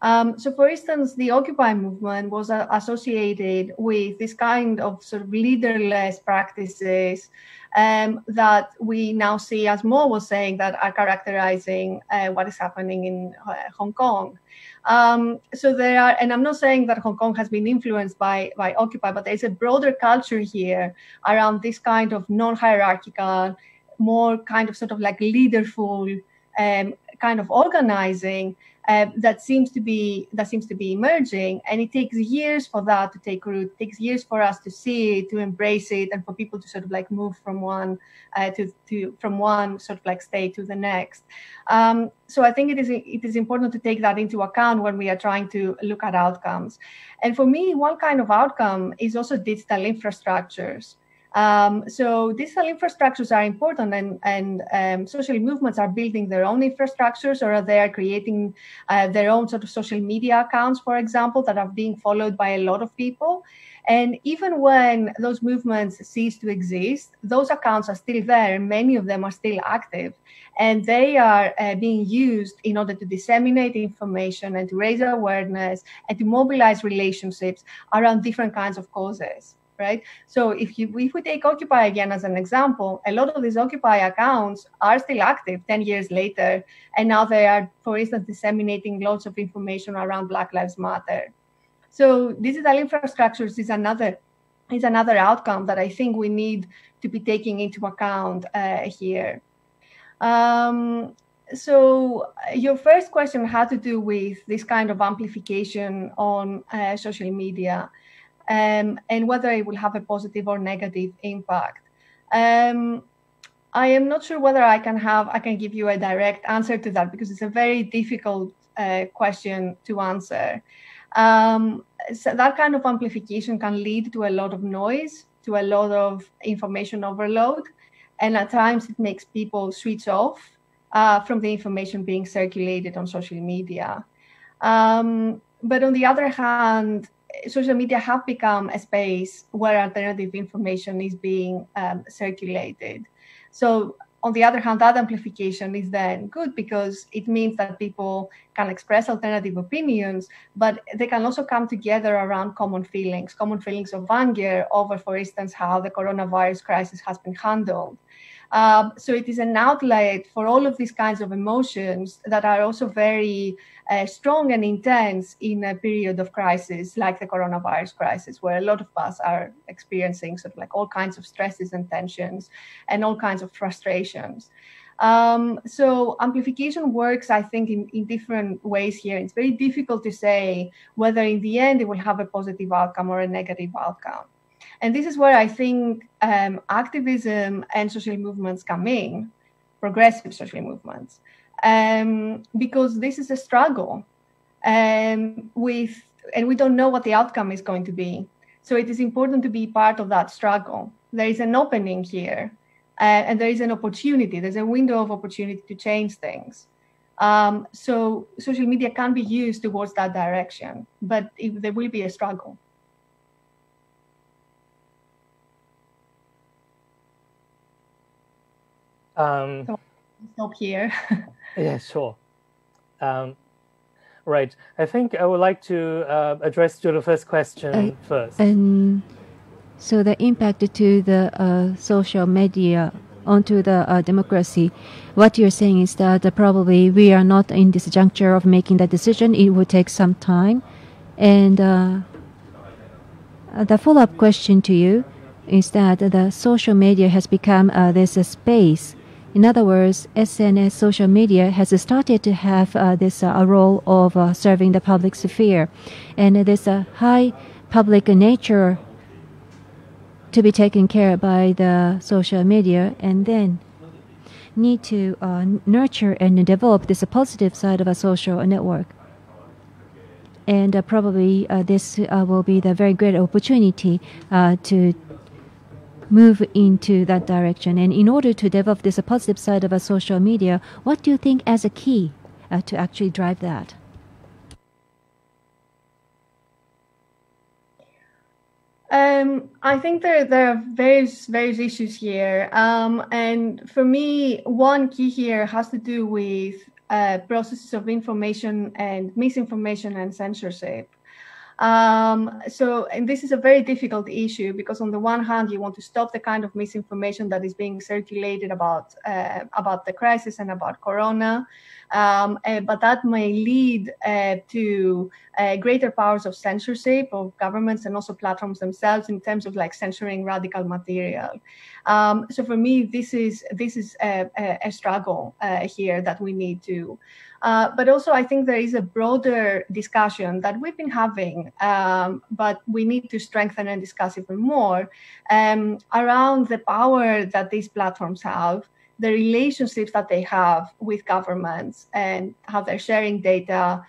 So, for instance, the Occupy movement was associated with this kind of sort of leaderless practices that we now see, as Mo was saying, that are characterizing what is happening in Hong Kong. So there are, and I'm not saying that Hong Kong has been influenced by Occupy, but there's a broader culture here around this kind of non-hierarchical, more kind of sort of like leaderful kind of organizing that seems to be emerging, and it takes years for that to take root. It takes years for us to see it, to embrace it, and for people to sort of like move from one from one sort of like state to the next. So I think it is important to take that into account when we are trying to look at outcomes. And for me, one kind of outcome is also digital infrastructures. So digital infrastructures are important, and social movements are building their own infrastructures, or they are creating their own sort of social media accounts, for example, that are being followed by a lot of people. And even when those movements cease to exist, those accounts are still there, and many of them are still active. And they are being used in order to disseminate information and to raise awareness and to mobilize relationships around different kinds of causes. Right. So if we take Occupy again as an example, a lot of these Occupy accounts are still active 10 years later, and now they are, for instance, disseminating lots of information around Black Lives Matter. So digital infrastructures is another outcome that I think we need to be taking into account here. So your first question had to do with this kind of amplification on social media. And whether it will have a positive or negative impact. I am not sure whether I can give you a direct answer to that, because it's a very difficult question to answer. So that kind of amplification can lead to a lot of noise, to a lot of information overload, and at times it makes people switch off from the information being circulated on social media. But on the other hand, social media have become a space where alternative information is being circulated. So on the other hand, that amplification is then good, because it means that people can express alternative opinions, but they can also come together around common feelings of anger over, for instance, how the coronavirus crisis has been handled. So it is an outlet for all of these kinds of emotions that are also very strong and intense in a period of crisis like the coronavirus crisis, where a lot of us are experiencing sort of like all kinds of stresses and tensions and all kinds of frustrations. So amplification works, I think, in different ways here. It's very difficult to say whether in the end it will have a positive outcome or a negative outcome. And this is where I think activism and social movements come in, progressive social movements, because this is a struggle and we don't know what the outcome is going to be. So it is important to be part of that struggle. There is an opening here, and there is an opportunity. There's a window of opportunity to change things. So social media can be used towards that direction, but there will be a struggle. So I'll stop here. Yeah, sure. Right. I think I would like to address to the first question first. And so the impact to the social media onto the democracy, what you're saying is that probably we are not in this juncture of making that decision. It will take some time. And the follow-up question to you is that the social media has become this space. In other words, SNS social media has started to have this role of serving the public sphere. And there's a high public nature to be taken care of by the social media, and then need to nurture and develop this positive side of a social network. And probably this will be the very great opportunity to move into that direction. And in order to develop this positive side of a social media, what do you think as a key to actually drive that? I think there are various issues here. And for me, one key here has to do with processes of information and misinformation and censorship. And this is a very difficult issue because on the one hand, you want to stop the kind of misinformation that is being circulated about the crisis and about Corona. But that may lead to greater powers of censorship of governments and also platforms themselves in terms of like censoring radical material. So for me, this is a struggle here that we need to. But also, I think there is a broader discussion that we've been having, but we need to strengthen and discuss even more around the power that these platforms have, the relationships that they have with governments, and how they're sharing data,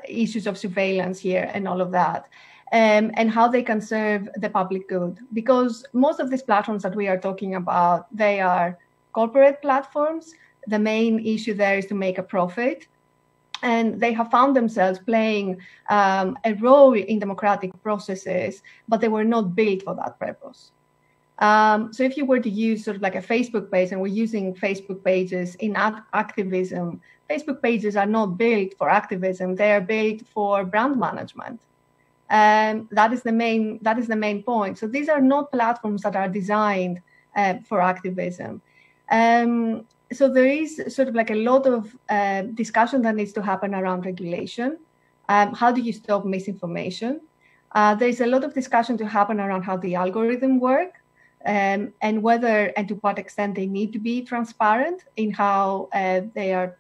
issues of surveillance here and all of that, and how they can serve the public good. Because most of these platforms that we are talking about, they are corporate platforms. The main issue there is to make a profit. And they have found themselves playing a role in democratic processes, but they were not built for that purpose. So if you were to use sort of like a Facebook page, and we're using Facebook pages in activism, Facebook pages are not built for activism. They are built for brand management. That is the main point. So these are not platforms that are designed for activism. So there is sort of like a lot of discussion that needs to happen around regulation. How do you stop misinformation? There is a lot of discussion to happen around how the algorithm work, and whether and to what extent they need to be transparent in how they are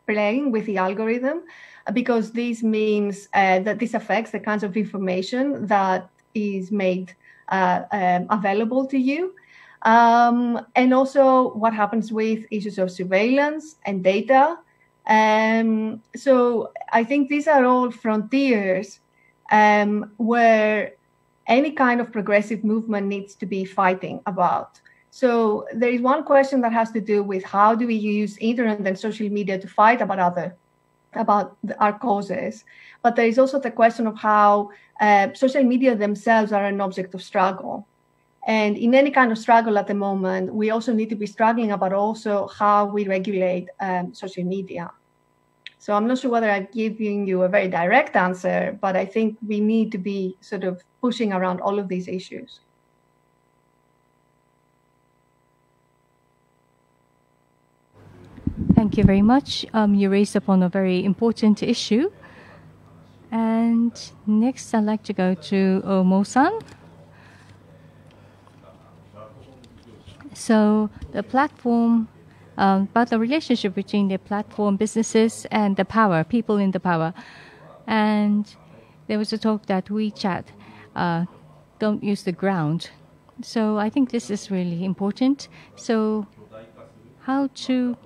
playing with the algorithm, because this means that this affects the kinds of information that is made available to you. And also what happens with issues of surveillance and data. So I think these are all frontiers where any kind of progressive movement needs to be fighting about. So there is one question that has to do with how do we use internet and social media to fight about our causes. But there is also the question of how social media themselves are an object of struggle. And in any kind of struggle at the moment, we also need to be struggling about also how we regulate social media. So I'm not sure whether I've given you a very direct answer, but I think we need to be sort of pushing around all of these issues. Thank you very much. You raised upon a very important issue. And next, I'd like to go to Mo-san. So the platform, about the relationship between the platform businesses and the power, people in the power. And there was a talk that WeChat don't use the ground. So I think this is really important. So how to,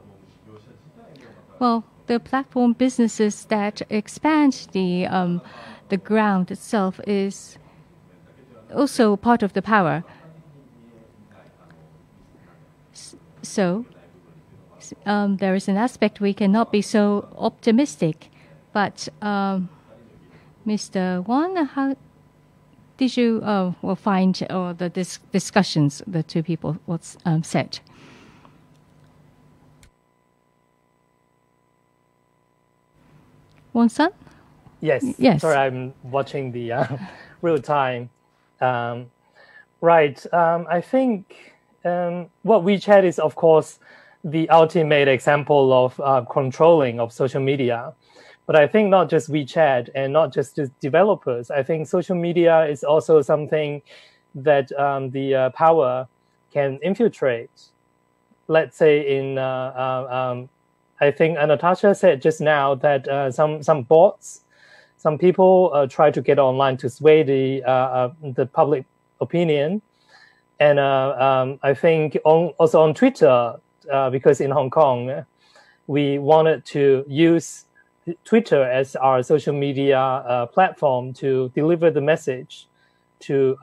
well, the platform businesses that expand the ground itself is also part of the power. So there is an aspect we cannot be so optimistic. But Mr. Wong, how did you find the discussions the two people said? Wong-san? Yes. Yes. Sorry, I'm watching the real time. Right. I think WeChat is, of course, the ultimate example of controlling of social media. But I think not just WeChat and not just the developers. I think social media is also something that the power can infiltrate. Let's say in, I think Anastasia said just now that some bots, some people try to get online to sway the public opinion. And I think also on Twitter, because in Hong Kong, we wanted to use Twitter as our social media platform to deliver the message to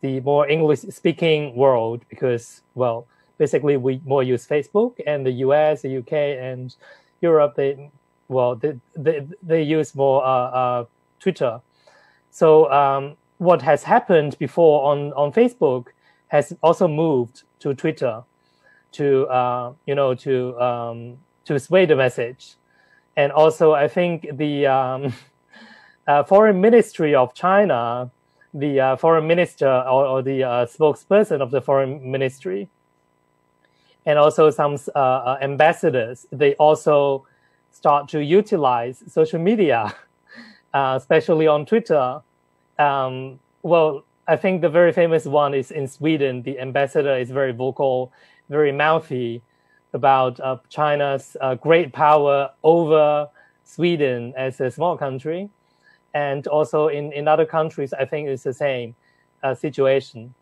the more English-speaking world, because, well, basically we more use Facebook, and the US, the UK, and Europe, they use more Twitter. So what has happened before on Facebook has also moved to Twitter to sway the message. And also, I think the Foreign Ministry of China, the foreign minister or the spokesperson of the foreign ministry, and also some ambassadors, they also start to utilize social media, especially on Twitter. Well, I think the very famous one is in Sweden. The ambassador is very vocal, very mouthy about China's great power over Sweden as a small country. And also in other countries, I think it's the same situation.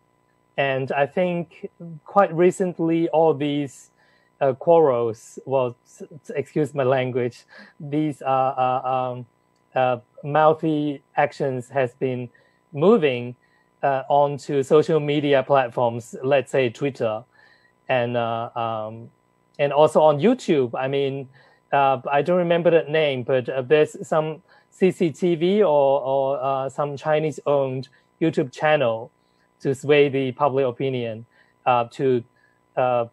And I think quite recently, all these quarrels, well, excuse my language, these mouthy actions has been moving onto social media platforms, let's say Twitter, and also on YouTube. I mean, I don't remember the name, but there's some CCTV or some Chinese-owned YouTube channel to sway the public opinion, to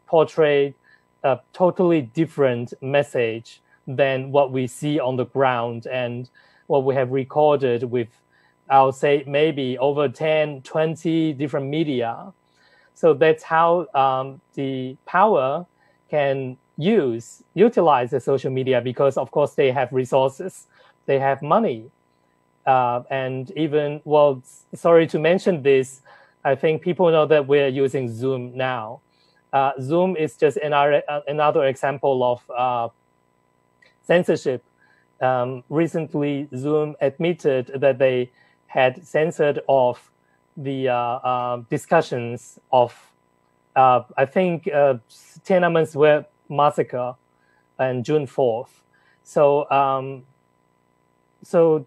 portray a totally different message than what we see on the ground and what we have recorded with, I'll say, maybe over 10, 20 different media. So that's how the power can utilize the social media, because, of course, they have resources, they have money. And even, well, sorry to mention this, I think people know that we're using Zoom now. Zoom is just another example of censorship. Recently, Zoom admitted that they had censored off the discussions of, I think, Tiananmen Square massacre on June 4th. So, so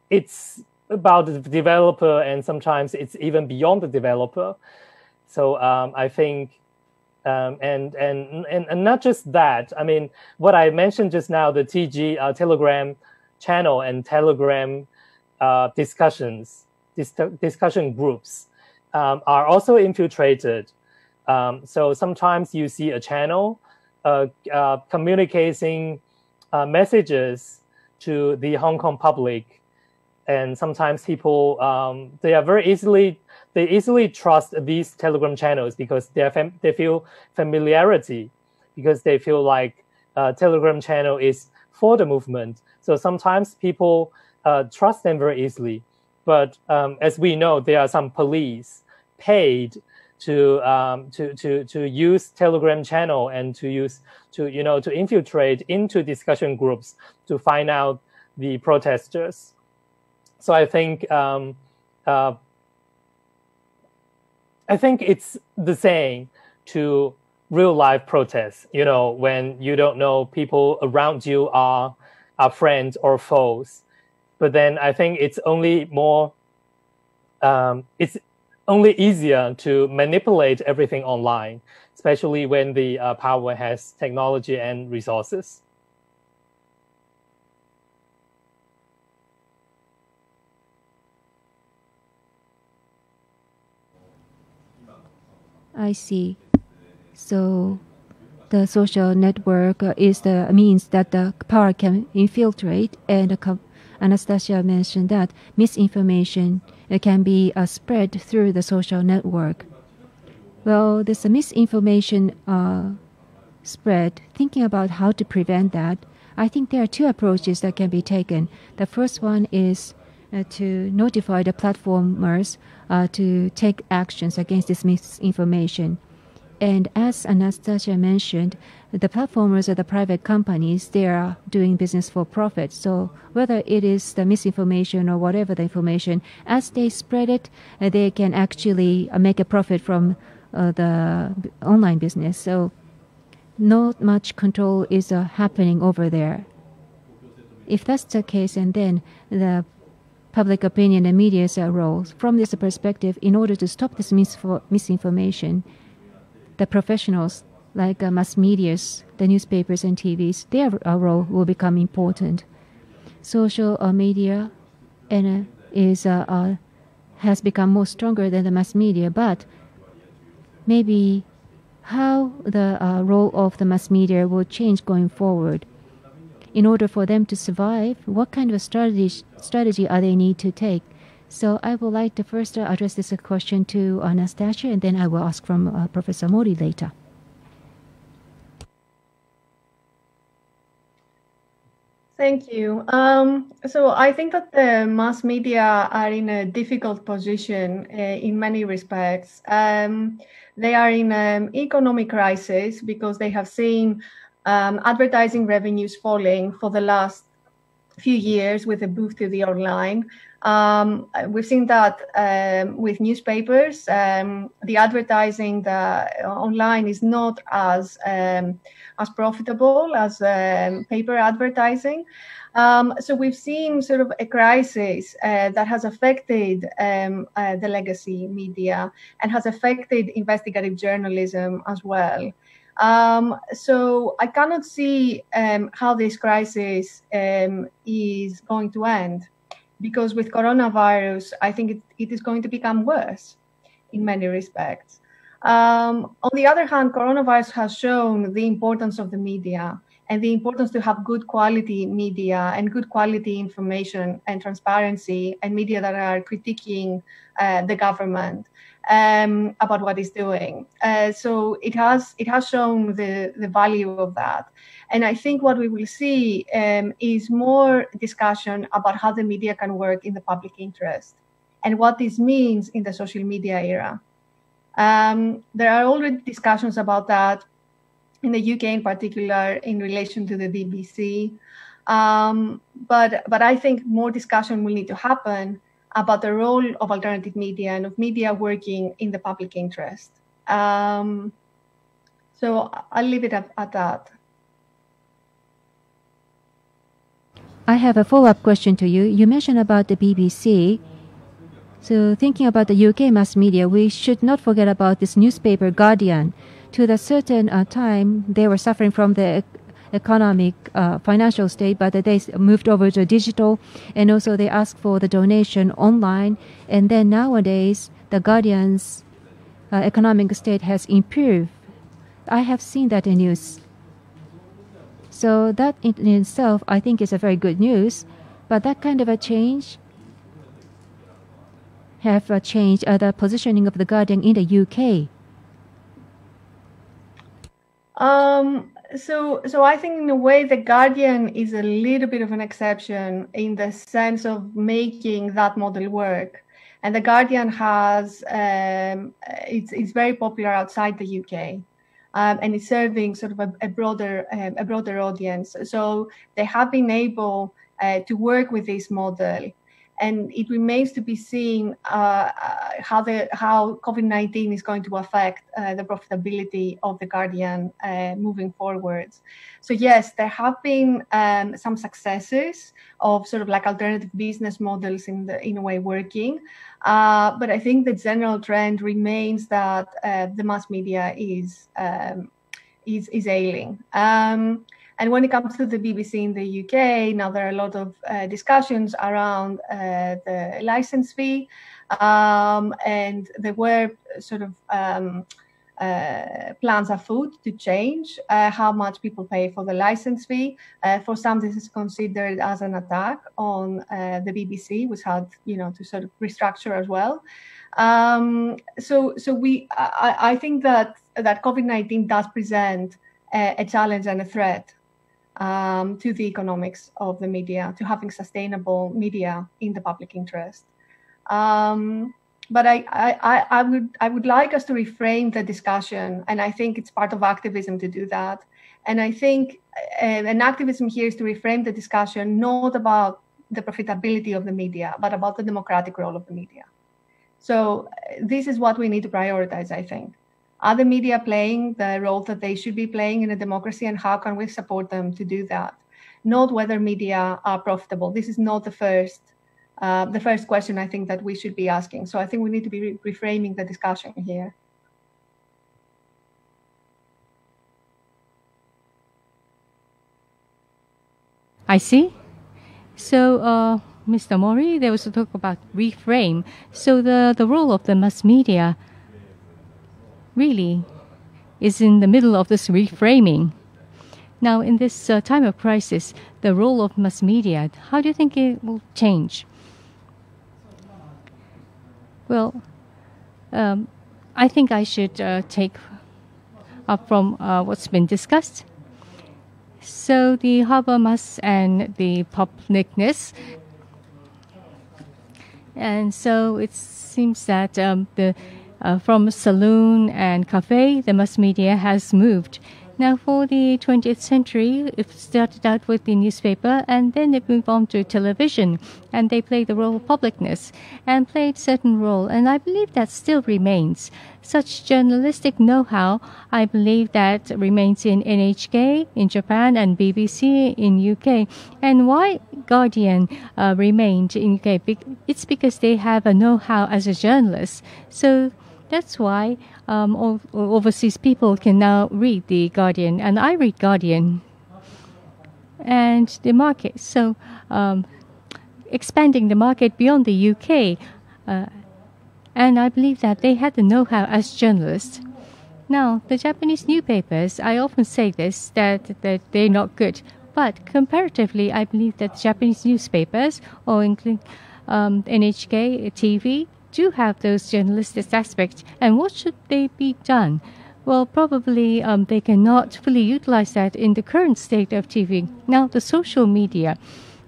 it's about the developer, and sometimes it's even beyond the developer. So I think, and not just that. I mean, what I mentioned just now, the TG Telegram channel and Telegram discussion groups are also infiltrated. So sometimes you see a channel communicating messages to the Hong Kong public, and sometimes people they easily trust these Telegram channels because they feel familiarity, because they feel like Telegram channel is for the movement. So sometimes people trust them very easily. But as we know, there are some police paid to use Telegram channel and to infiltrate into discussion groups to find out the protesters. So I think it's the same to real life protests, when you don't know people around you are friends or foes. But then I think it's only easier to manipulate everything online, especially when the power has technology and resources. I see. So the social network is the means that the power can infiltrate, and Anastasia mentioned that misinformation can be spread through the social network. Well, this misinformation spread, thinking about how to prevent that, I think there are two approaches that can be taken. The first one is to notify the platformers to take actions against this misinformation. And as Anastasia mentioned, the platformers are the private companies. They are doing business for profit. So whether it is the misinformation or whatever the information, as they spread it, they can actually make a profit from the online business. So not much control is happening over there. If that's the case, and then the public opinion and media's role, from this perspective, in order to stop this misinformation, the professionals like mass medias, the newspapers and TVs, their role will become important. Social media has become more stronger than the mass media, but maybe how the role of the mass media will change going forward. In order for them to survive, what kind of strategy are they need to take? So I would like to first address this question to Anastasia, and then I will ask from Professor Mori later. Thank you. So I think that the mass media are in a difficult position in many respects. They are in an economic crisis because they have seen advertising revenues falling for the last few years with a move to the online. We've seen that with newspapers, the advertising online is not as profitable as paper advertising. So we've seen sort of a crisis that has affected the legacy media and has affected investigative journalism as well. So I cannot see how this crisis is going to end, because with coronavirus, I think it is going to become worse in many respects. On the other hand, coronavirus has shown the importance of the media and the importance to have good quality media and good quality information and transparency, and media that are critiquing the government about what it's doing. So it has shown the value of that. And I think what we will see is more discussion about how the media can work in the public interest and what this means in the social media era. There are already discussions about that in the UK in particular in relation to the BBC. But I think more discussion will need to happen about the role of alternative media and of media working in the public interest. So I'll leave it at that. I have a follow-up question to you. You mentioned about the BBC. So thinking about the UK mass media, we should not forget about this newspaper Guardian. To the certain time, they were suffering from the economic financial state, but they moved over to digital, and also they asked for the donation online. And then nowadays, the Guardian's economic state has improved. I have seen that in news. So that in itself, I think, is a very good news. But that kind of a change have changed the positioning of the Guardian in the UK. So I think in a way the Guardian is a little bit of an exception in the sense of making that model work. And the Guardian has it's very popular outside the UK, and it's serving sort of a broader audience. So they have been able to work with this model. and it remains to be seen how COVID-19 is going to affect the profitability of the Guardian moving forwards. So yes, there have been some successes of sort of like alternative business models in a way working, but I think the general trend remains that the mass media is ailing. And when it comes to the BBC in the UK, now there are a lot of discussions around the license fee, and there were sort of plans afoot to change how much people pay for the license fee. For some, this is considered as an attack on the BBC, which had, to sort of restructure as well. I think that COVID-19 does present a challenge and a threat to the economics of the media, to having sustainable media in the public interest. But I would like us to reframe the discussion, and I think it's part of activism to do that. And I think an activism here is to reframe the discussion not about the profitability of the media, but about the democratic role of the media. So this is what we need to prioritize, I think. Are the media playing the role that they should be playing in a democracy, and how can we support them to do that? Not whether media are profitable. This is not the first question I think that we should be asking. So I think we need to be reframing the discussion here. I see. So, Mr. Mori, there was a talk about reframe. So the role of the mass media really is in the middle of this reframing. Now, in this time of crisis, the role of mass media, how do you think it will change? Well, I think I should take up from what's been discussed. So the harbor mass and the publicness. And so it seems that from saloon and cafe, the mass media has moved. Now, for the 20th century, it started out with the newspaper, and then it moved on to television, and they played the role of publicness and played a certain role, and I believe that still remains. Such journalistic know-how, I believe that remains in NHK in Japan and BBC in UK. And why Guardian remained in UK? It's because they have a know-how as a journalist. So that's why overseas people can now read the Guardian, and I read Guardian. And the market, so expanding the market beyond the UK, and I believe that they had the know-how as journalists. Now, the Japanese newspapers, I often say this, that they're not good, but comparatively, I believe that Japanese newspapers, or including NHK, TV, do have those journalistic aspects. And what should they be done? Well, probably they cannot fully utilize that in the current state of TV. Now, the social media.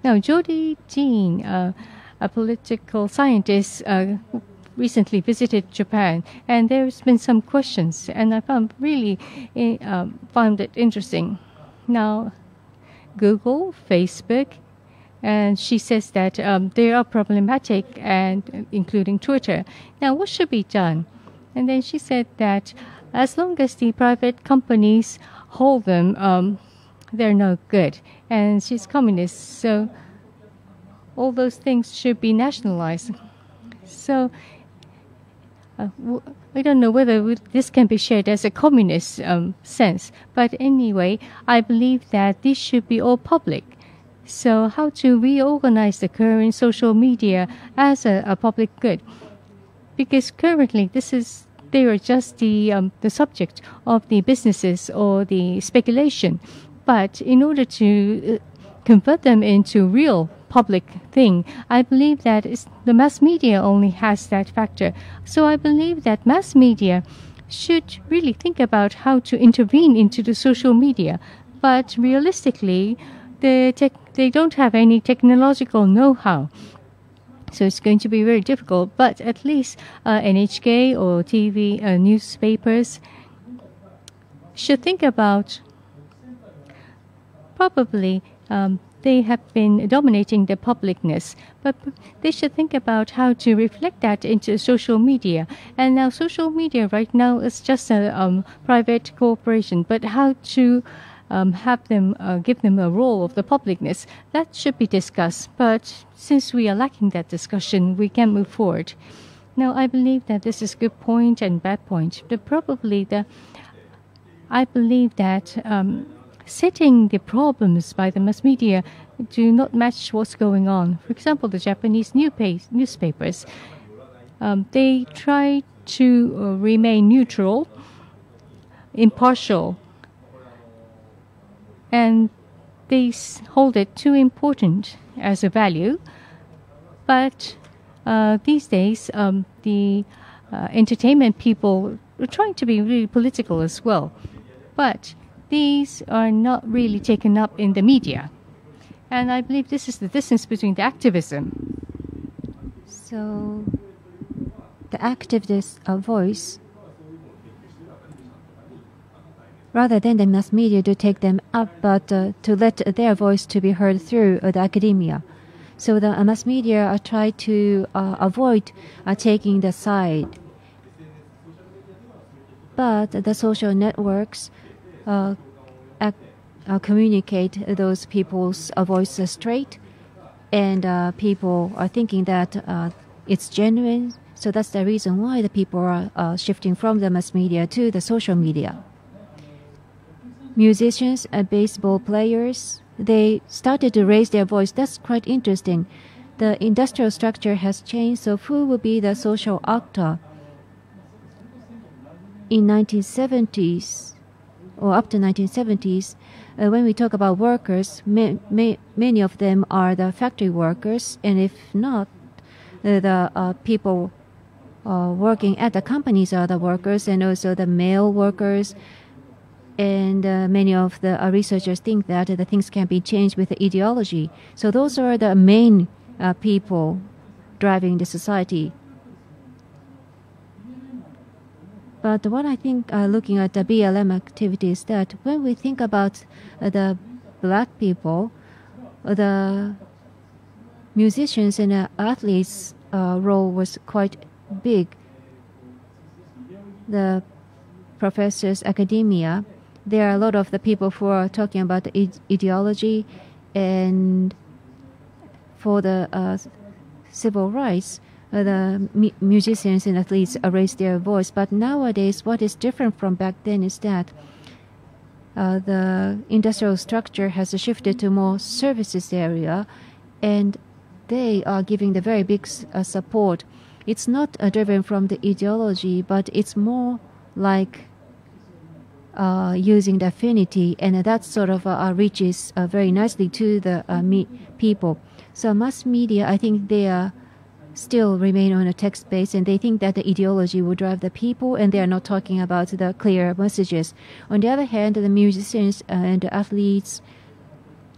Now, Jody Jean, a political scientist, recently visited Japan, and there's been some questions, and I found it interesting. Now, Google, Facebook, and she says that they are problematic, and including Twitter. Now, what should be done? And then she said that as long as the private companies hold them, they're no good. And she's communist, so all those things should be nationalized. So I don't know whether this can be shared as a communist sense, but anyway, I believe that this should be all public. So how to reorganize the current social media as a public good? Because currently they are just the subject of the businesses or the speculation. But in order to convert them into real public thing, I believe that the mass media only has that factor. So I believe that mass media should really think about how to intervene into the social media. But realistically, they don't have any technological know-how. So it's going to be very difficult. But at least NHK or TV newspapers should think about probably they have been dominating the publicness, but they should think about how to reflect that into social media. And now social media right now is just a private corporation, but how to have them give them a role of the publicness, that should be discussed. But since we are lacking that discussion, we can't move forward. Now, I believe that this is good point and bad point. I believe that setting the problems by the mass media do not match what's going on. For example, the Japanese newspapers, they try to remain neutral, impartial, and they hold it too important as a value. But these days, the entertainment people are trying to be really political as well. But these are not really taken up in the media. And I believe this is the distance between the activism. So the activist voice, rather than the mass media to take them up, but to let their voice to be heard through the academia. So the mass media try to avoid taking the side. But the social networks communicate those people's voices straight, and people are thinking that it's genuine. So that's the reason why the people are shifting from the mass media to the social media. Musicians and baseball players, they started to raise their voice. That's quite interesting. The industrial structure has changed, so who will be the social actor? In 1970s, or up to 1970s, when we talk about workers, many of them are the factory workers, and if not, the people working at the companies are the workers, and also the male workers. And many of the researchers think that the things can be changed with the ideology. So those are the main people driving the society. But what I think, looking at the BLM activity, is that when we think about the black people, the musicians and athletes' role was quite big. The professors, academia, there are a lot of the people who are talking about the ideology, and for the civil rights, the musicians and athletes raise their voice. But nowadays, what is different from back then is that the industrial structure has shifted to more services area, and they are giving the very big support. It's not driven from the ideology, but it's more like using the affinity, and that sort of reaches very nicely to the people. So mass media, I think they are still remain on a text base, and they think that the ideology will drive the people, and they are not talking about the clear messages. On the other hand, the musicians and the athletes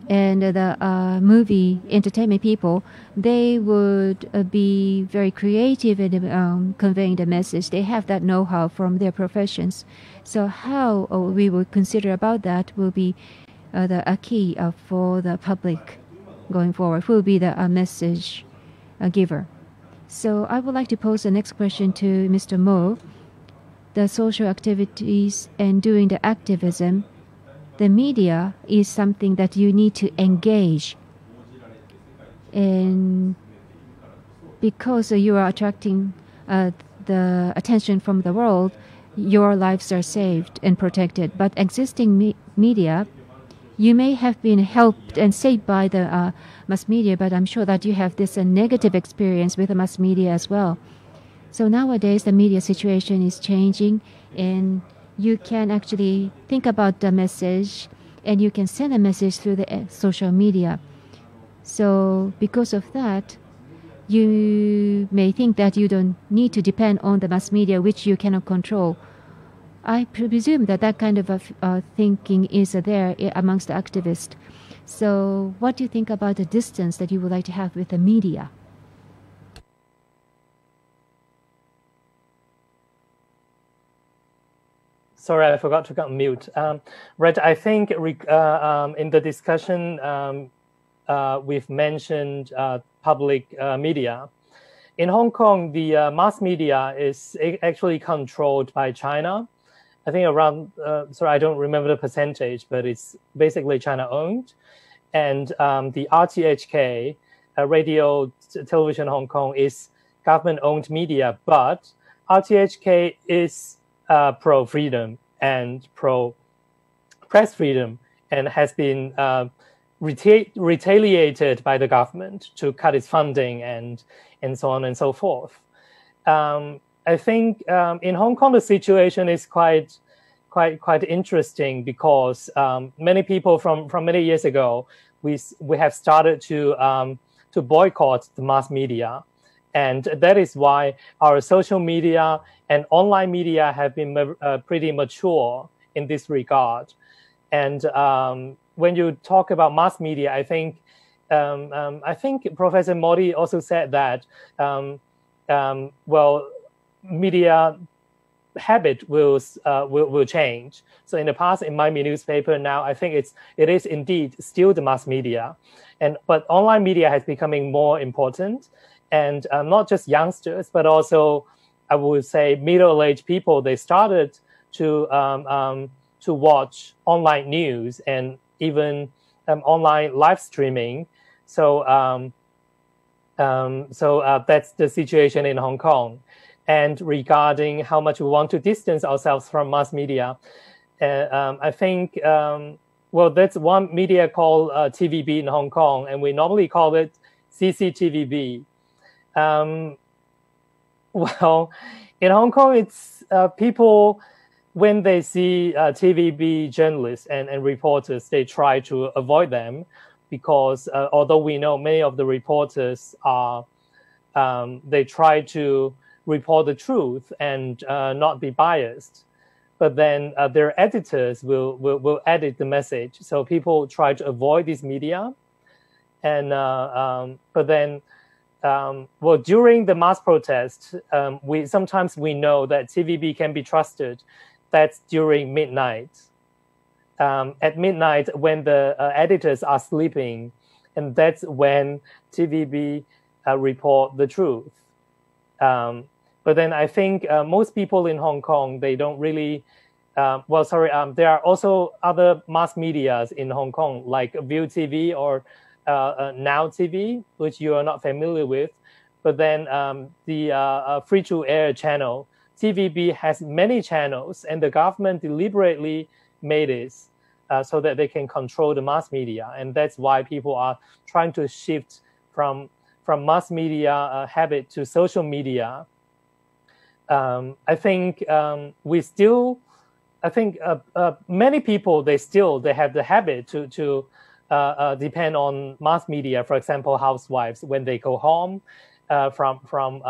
and the movie entertainment people, they would be very creative in conveying the message. They have that know-how from their professions. So how we will consider about that will be the key for the public going forward. Who will be the message giver? So I would like to pose the next question to Mr. Mo. The social activities and doing the activism, the media is something that you need to engage. And because you are attracting the attention from the world, your lives are saved and protected. But existing media, you may have been helped and saved by the mass media, but I'm sure that you have this negative experience with the mass media as well. So nowadays, the media situation is changing, and you can actually think about the message, and you can send a message through the social media. So because of that, you may think that you don't need to depend on the mass media, which you cannot control. I presume that that kind of thinking is there amongst the activists. So what do you think about the distance that you would like to have with the media? Sorry, I forgot to mute. Right, I think in the discussion we've mentioned public media. In Hong Kong, the mass media is actually controlled by China. I think around, sorry, I don't remember the percentage, but it's basically China-owned. And the RTHK, Radio Television Hong Kong, is government-owned media, but RTHK is pro-freedom and pro-press freedom and has been retaliated by the government to cut its funding and so on and so forth. I think in Hong Kong, the situation is quite interesting because many people from many years ago, we have started to boycott the mass media. And that is why our social media and online media have been pretty mature in this regard. And when you talk about mass media, I think Professor Mori also said that well, media habit will change. So in the past, in my newspaper, now I think it is indeed still the mass media, but online media has becoming more important, and not just youngsters, but also I would say middle-aged people. They started to watch online news and even online live streaming. So that's the situation in Hong Kong. And regarding how much we want to distance ourselves from mass media, I think, well, that's one media called TVB in Hong Kong, and we normally call it CCTVB. Well, in Hong Kong, it's people, when they see TVB journalists and reporters, they try to avoid them because although we know many of the reporters are, they try to report the truth and not be biased, but then their editors will edit the message. So people try to avoid this media. And but then, well, during the mass protest, sometimes we know that TVB can be trusted. That's during midnight. At midnight, when the editors are sleeping, and that's when TVB report the truth. But then I think most people in Hong Kong, they don't really, well, sorry, there are also other mass medias in Hong Kong, like View TV or Now TV, which you are not familiar with. But then the free-to-air channel, TVB, has many channels, and the government deliberately made it so that they can control the mass media. And that's why people are trying to shift from mass media habit to social media. I think many people, they have the habit to depend on mass media. For example, housewives, when they go home from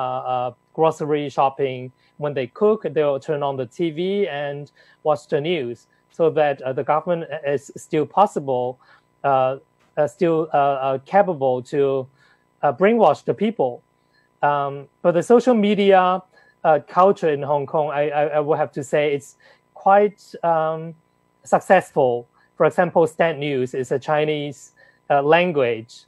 grocery shopping, when they cook, they'll turn on the TV and watch the news, so that the government is still possible, still capable to brainwash the people. But the social media culture in Hong Kong, I would have to say it's quite successful. For example, Stand News is a Chinese language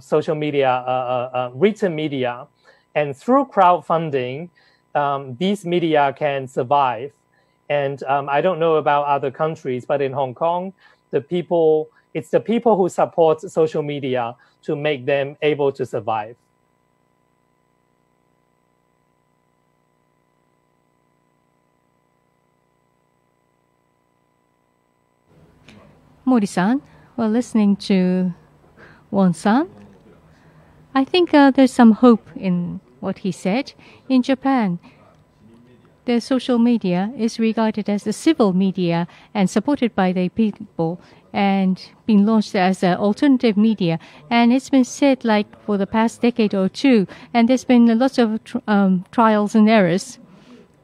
social media, written media. And through crowdfunding, these media can survive. And I don't know about other countries, but in Hong Kong, it's the people who support social media to make them able to survive. Mori-san, while listening to Wong-san, I think there's some hope in what he said. In Japan, the social media is regarded as the civil media and supported by the people and being launched as an alternative media. And it's been said like for the past decade or two, and there's been lots of trials and errors.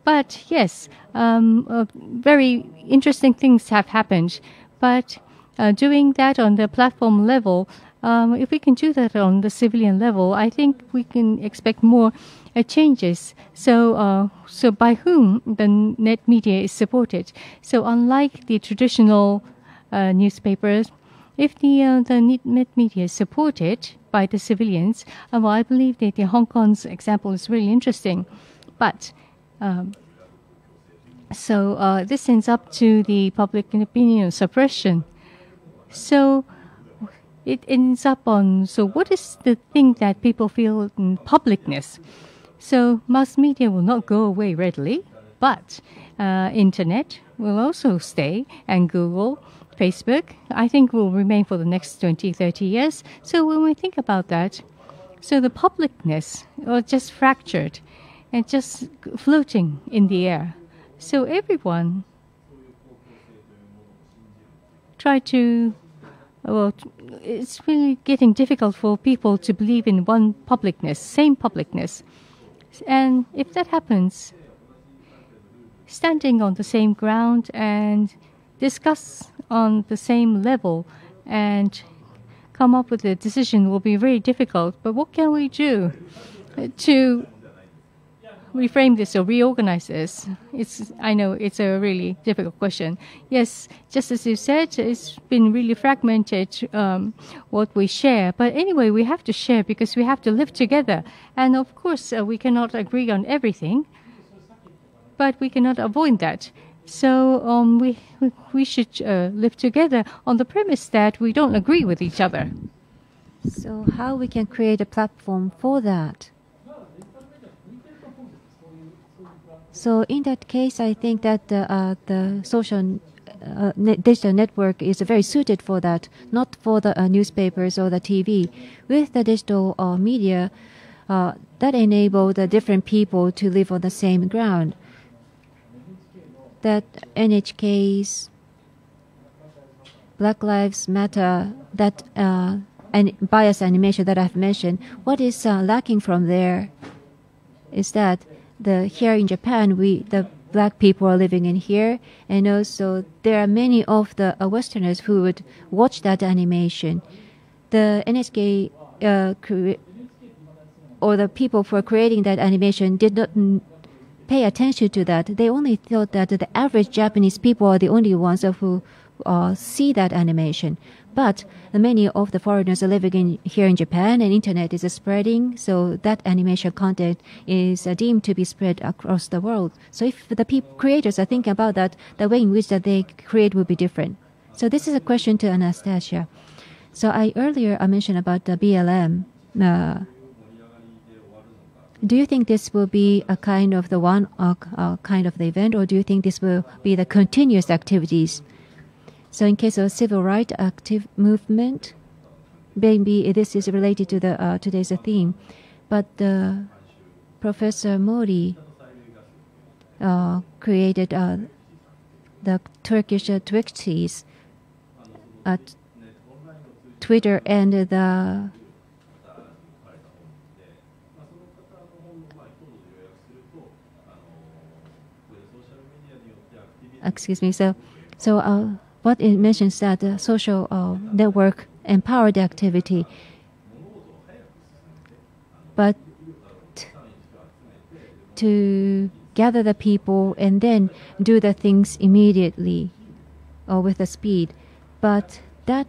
But yes, very interesting things have happened. But doing that on the platform level, if we can do that on the civilian level, I think we can expect more changes. So by whom the net media is supported? So unlike the traditional newspapers, If the net media is supported by the civilians, well, I believe that the Hong Kong's example is really interesting. But this ends up to the public opinion suppression. So it ends up on, so what is the thing that people feel in publicness? So mass media will not go away readily, but internet will also stay, and Google, Facebook, I think will remain for the next 20, 30 years. So when we think about that, so the publicness was just fractured and just floating in the air. So everyone try to, well, it's really getting difficult for people to believe in one publicness, same publicness. And if that happens, standing on the same ground and discuss on the same level and come up with a decision will be very difficult. But what can we do to reframe this or reorganize this? I know it's a really difficult question. Yes, just as you said, it's been really fragmented, what we share. But anyway, we have to share because we have to live together. And of course, we cannot agree on everything, but we cannot avoid that. So we should live together on the premise that we don't agree with each other. So how we can create a platform for that? So in that case, I think that the social digital network is very suited for that, not for the newspapers or the TV. With the digital media, that enable the different people to live on the same ground. That NHK's Black Lives Matter, that and bias animation that I've mentioned, what is lacking from there is that here in Japan, the black people are living in here, and also there are many of the Westerners who would watch that animation. The NHK or the people who are creating that animation did not pay attention to that. They only thought that the average Japanese people are the only ones who see that animation. But many of the foreigners are living here in Japan, and internet is spreading, so that animation content is deemed to be spread across the world. So if the creators are thinking about that, the way in which that they create will be different. So this is a question to Anastasia. So earlier I mentioned about the BLM. Do you think this will be a kind of the one kind of the event, or do you think this will be the continuous activities? So in case of civil rights active movement, maybe this is related to the today's theme, but Professor Mori created the Turkish Twitches at Twitter and the excuse me. So what it mentions that the social network empowered activity, but to gather the people and then do the things immediately or with the speed. But that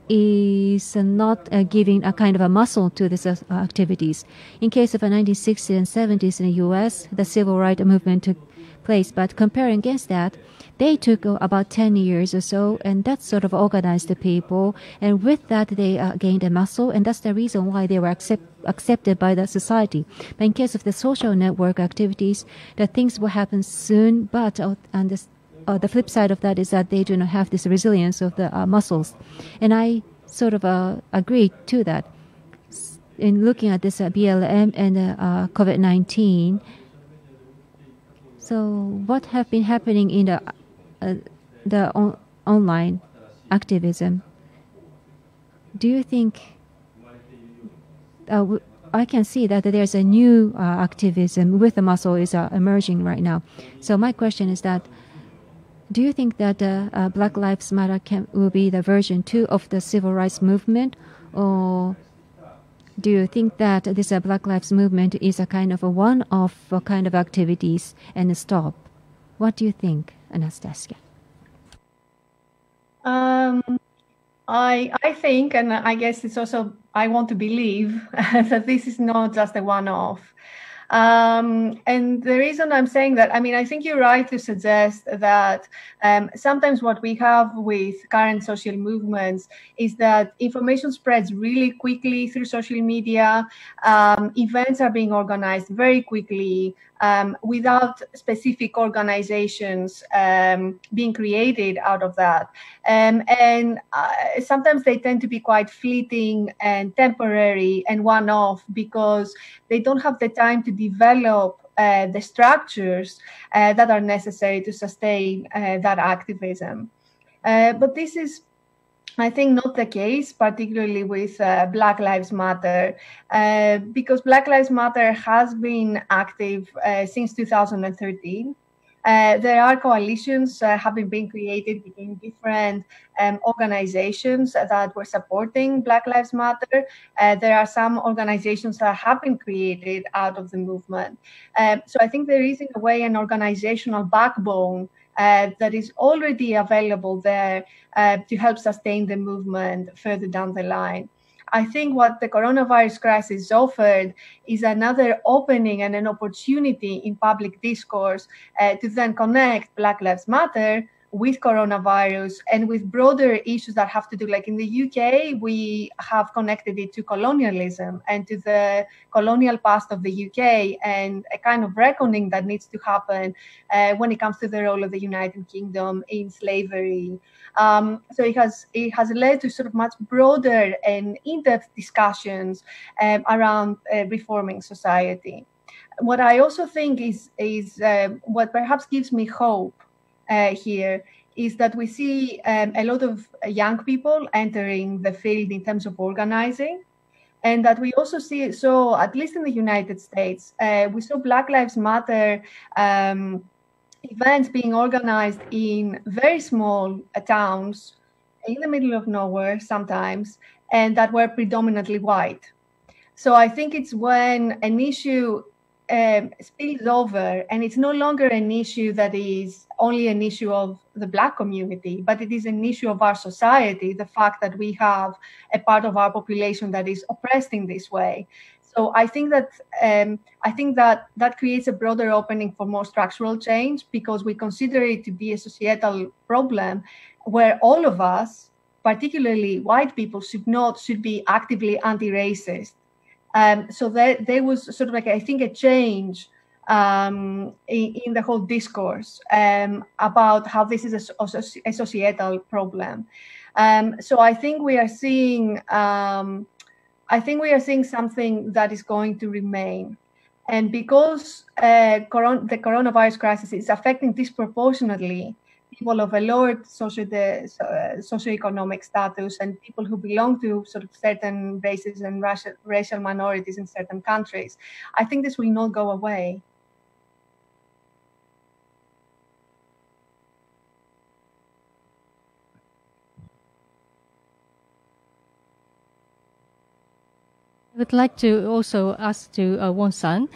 is not giving a kind of a muscle to these activities. In case of the 1960s and 70s in the U.S., the civil rights movement took place. But comparing against that, they took about 10 years or so, and that sort of organized the people. And with that, they gained a muscle, and that's the reason why they were accepted by the society. But in case of the social network activities, the things will happen soon, but on the flip side of that is that they do not have this resilience of the muscles. And I sort of agree to that. In looking at this BLM and COVID-19, so what have been happening in the online activism? Do you think I can see that there's a new activism with the muscle is emerging right now. So my question is that, do you think that Black Lives Matter will be the version 2 of the civil rights movement, or do you think that this Black Lives movement is a kind of a one-off kind of activities and a stop? What do you think, Anastasia? I think, and I guess it's also, I want to believe that this is not just a one-off. And the reason I'm saying that, I mean, I think you're right to suggest that sometimes what we have with current social movements is that information spreads really quickly through social media. Events are being organized very quickly without specific organizations being created out of that. And sometimes they tend to be quite fleeting and temporary and one-off because they don't have the time to develop the structures that are necessary to sustain that activism. But this is, I think, not the case, particularly with Black Lives Matter, because Black Lives Matter has been active since 2013. There are coalitions having been created between different organizations that were supporting Black Lives Matter. There are some organizations that have been created out of the movement. So I think there is, in a way, an organizational backbone that is already available there to help sustain the movement further down the line. I think what the coronavirus crisis offered is another opening and an opportunity in public discourse to then connect Black Lives Matter with coronavirus and with broader issues that have to do, like in the UK, we have connected it to colonialism and to the colonial past of the UK and a kind of reckoning that needs to happen when it comes to the role of the United Kingdom in slavery. So it has led to sort of much broader and in-depth discussions around reforming society. What I also think is what perhaps gives me hope here is that we see a lot of young people entering the field in terms of organizing, and that we also see, so at least in the United States, we saw Black Lives Matter events being organized in very small towns in the middle of nowhere sometimes, and that were predominantly white. So I think it's when an issue spills over and it's no longer an issue that is only an issue of the Black community, but it is an issue of our society, the fact that we have a part of our population that is oppressed in this way. So I think that creates a broader opening for more structural change, because we consider it to be a societal problem where all of us, particularly white people, should be actively anti-racist. So there was sort of like, I think, a change in the whole discourse about how this is a societal problem. So I think we are seeing. Something that is going to remain. And because the coronavirus crisis is affecting disproportionately people of a lower socioeconomic status and people who belong to sort of certain races and racial minorities in certain countries, I think this will not go away. I would like to also ask to Wong-san.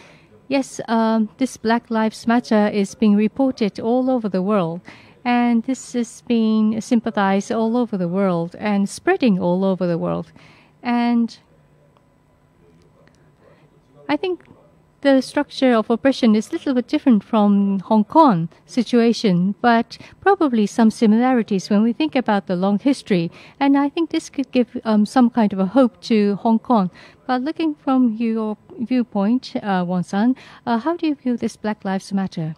Yes, this Black Lives Matter is being reported all over the world, and this is being sympathized all over the world and spreading all over the world. And I think the structure of oppression is a little bit different from Hong Kong situation, but probably some similarities when we think about the long history. And I think this could give some kind of a hope to Hong Kong. But looking from your viewpoint, Wong-san, how do you view this Black Lives Matter?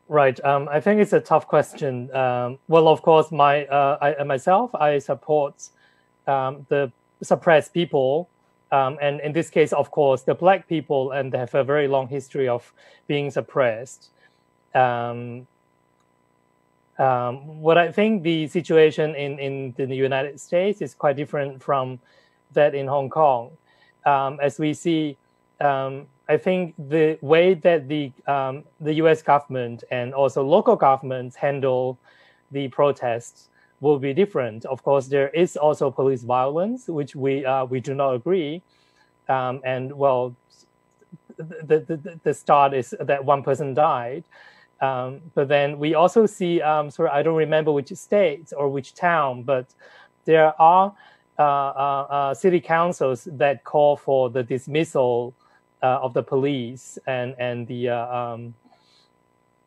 Right. I think it's a tough question. Well, of course, I support the suppressed people, and in this case, of course, the Black people, and they have a very long history of being suppressed. What I think the situation in the United States is quite different from that in Hong Kong. As we see, I think the way that the U.S. government and also local governments handle the protests will be different. Of course, there is also police violence, which we do not agree. And well, the start is that one person died. But then we also see, sorry, I don't remember which state or which town, but there are city councils that call for the dismissal of the police, and the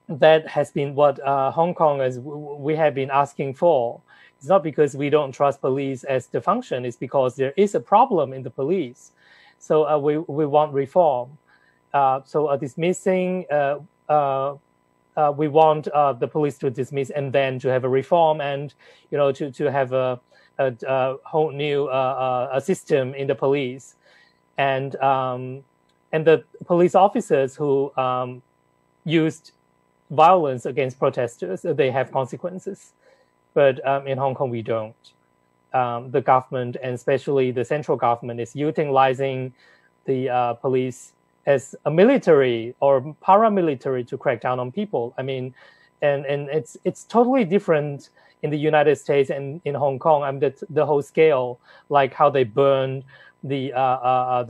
that has been what Hong Kongers we have been asking for. It's not because we don't trust police as the function; it's because there is a problem in the police. So we want reform. So dismissing, we want the police to dismiss and then to have a reform, and to have a whole new a system in the police, and the police officers who used violence against protesters, they have consequences. But in Hong Kong, we don't. The government, and especially the central government, is utilizing the police as a military or paramilitary to crack down on people. I mean, and it's totally different in the United States and in Hong Kong. I mean, the whole scale, like how they burned the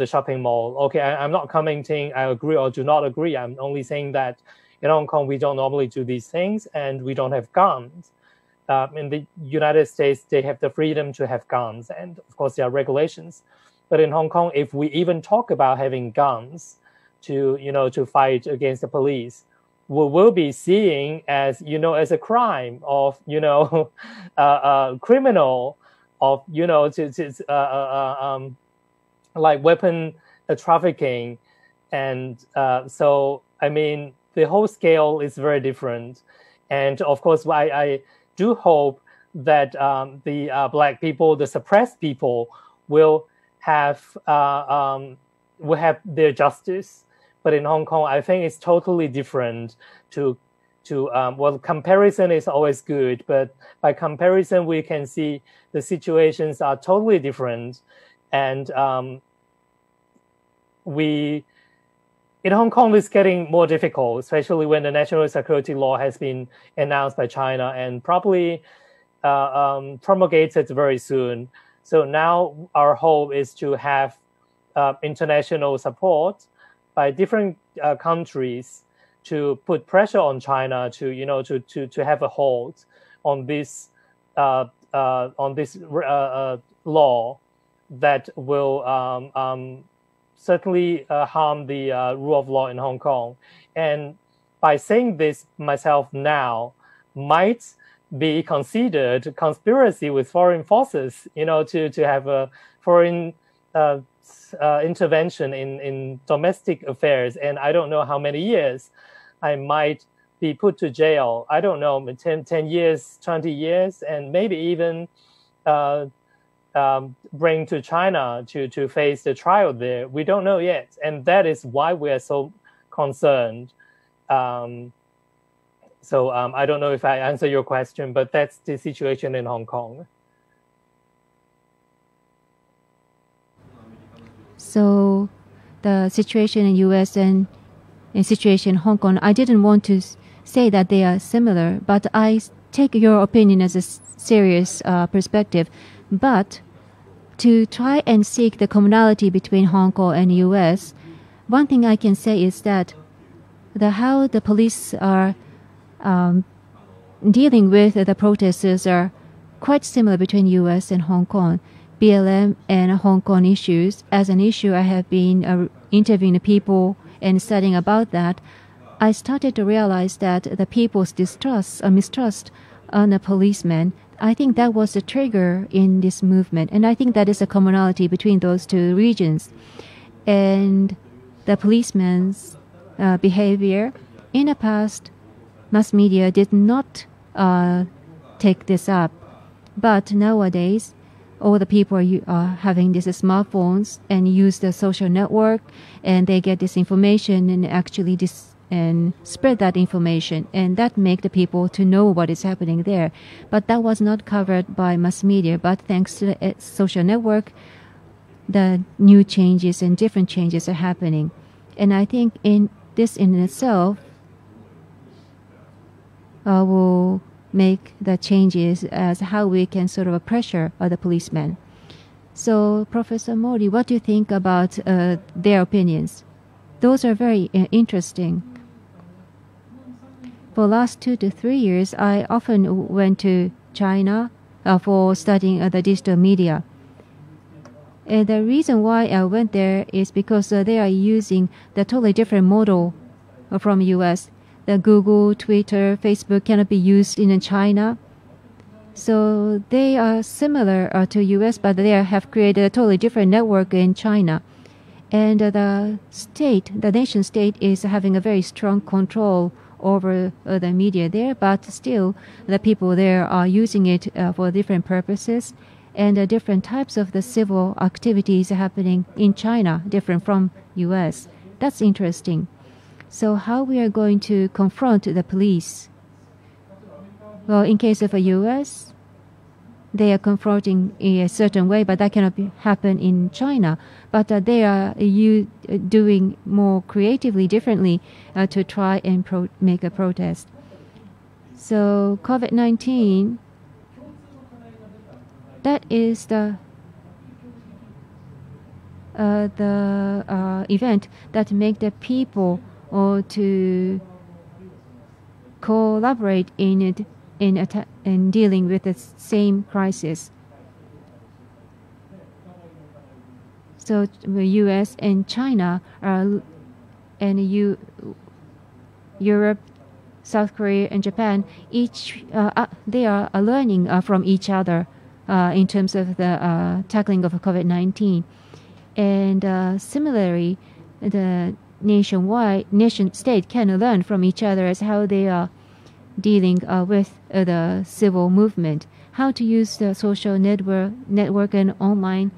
shopping mall. Okay, I'm not commenting I agree or do not agree. I'm only saying that in Hong Kong, we don't normally do these things, and we don't have guns. In the United States, they have the freedom to have guns, and of course there are regulations. But in Hong Kong, if we even talk about having guns to fight against the police, we will be seeing as as a crime of criminal of like weapon trafficking, and so I mean the whole scale is very different. And of course, I do hope that the Black people, the suppressed people, will have their justice. But in Hong Kong, I think it's totally different. Well, comparison is always good, but by comparison, we can see the situations are totally different. And in Hong Kong, it's getting more difficult, especially when the national security law has been announced by China and probably promulgated very soon. So now our hope is to have international support by different countries to put pressure on China to have a hold on this law that will certainly harm the rule of law in Hong Kong. And by saying this myself now might be considered conspiracy with foreign forces, to have a foreign intervention in domestic affairs. And I don't know how many years I might be put to jail. I don't know, 10 years, 20 years, and maybe even bring to China to face the trial there. We don't know yet. And that is why we are so concerned. So I don't know if I answer your question, but that's the situation in Hong Kong. So the situation in US and situation in Hong Kong, I didn't want to say that they are similar, but I take your opinion as a serious perspective. But to try and seek the commonality between Hong Kong and US, one thing I can say is that how the police are dealing with the protesters are quite similar between US and Hong Kong. BLM and Hong Kong issues. As an issue, I have been interviewing people and studying about that. I started to realize that the people's mistrust on the policemen, I think that was the trigger in this movement. And I think that is a commonality between those two regions. And the policemen's behavior, in the past, mass media did not take this up. But nowadays, all the people are having these smartphones and use the social network, and they get this information and actually and spread that information, and that make the people to know what is happening there. But that was not covered by mass media. But thanks to the social network, the new changes and different changes are happening. And I think in itself will make the changes as how we can sort of pressure the policemen. So, Professor Mori, what do you think about their opinions? Those are very interesting. For last 2 to 3 years, I often went to China for studying the digital media. And the reason why I went there is because they are using the totally different model from US. The Google, Twitter, Facebook cannot be used in China. So they are similar to US, but they have created a totally different network in China. And the nation state is having a very strong control over the media there, but still the people there are using it for different purposes, and different types of the civil activities happening in China, different from US. That's interesting. So how we are going to confront the police? Well, in case of the US, they are confronting in a certain way, but that cannot happen in China. But they are doing more creatively, differently to try and make a protest. So COVID-19, that is the event that make the people to collaborate in it in dealing with the same crisis. So the U.S. and China and Europe, South Korea, and Japan, each they are learning from each other in terms of the tackling of COVID-19. And similarly, the nation state can learn from each other as how they are dealing with the civil movement, how to use the social network and online.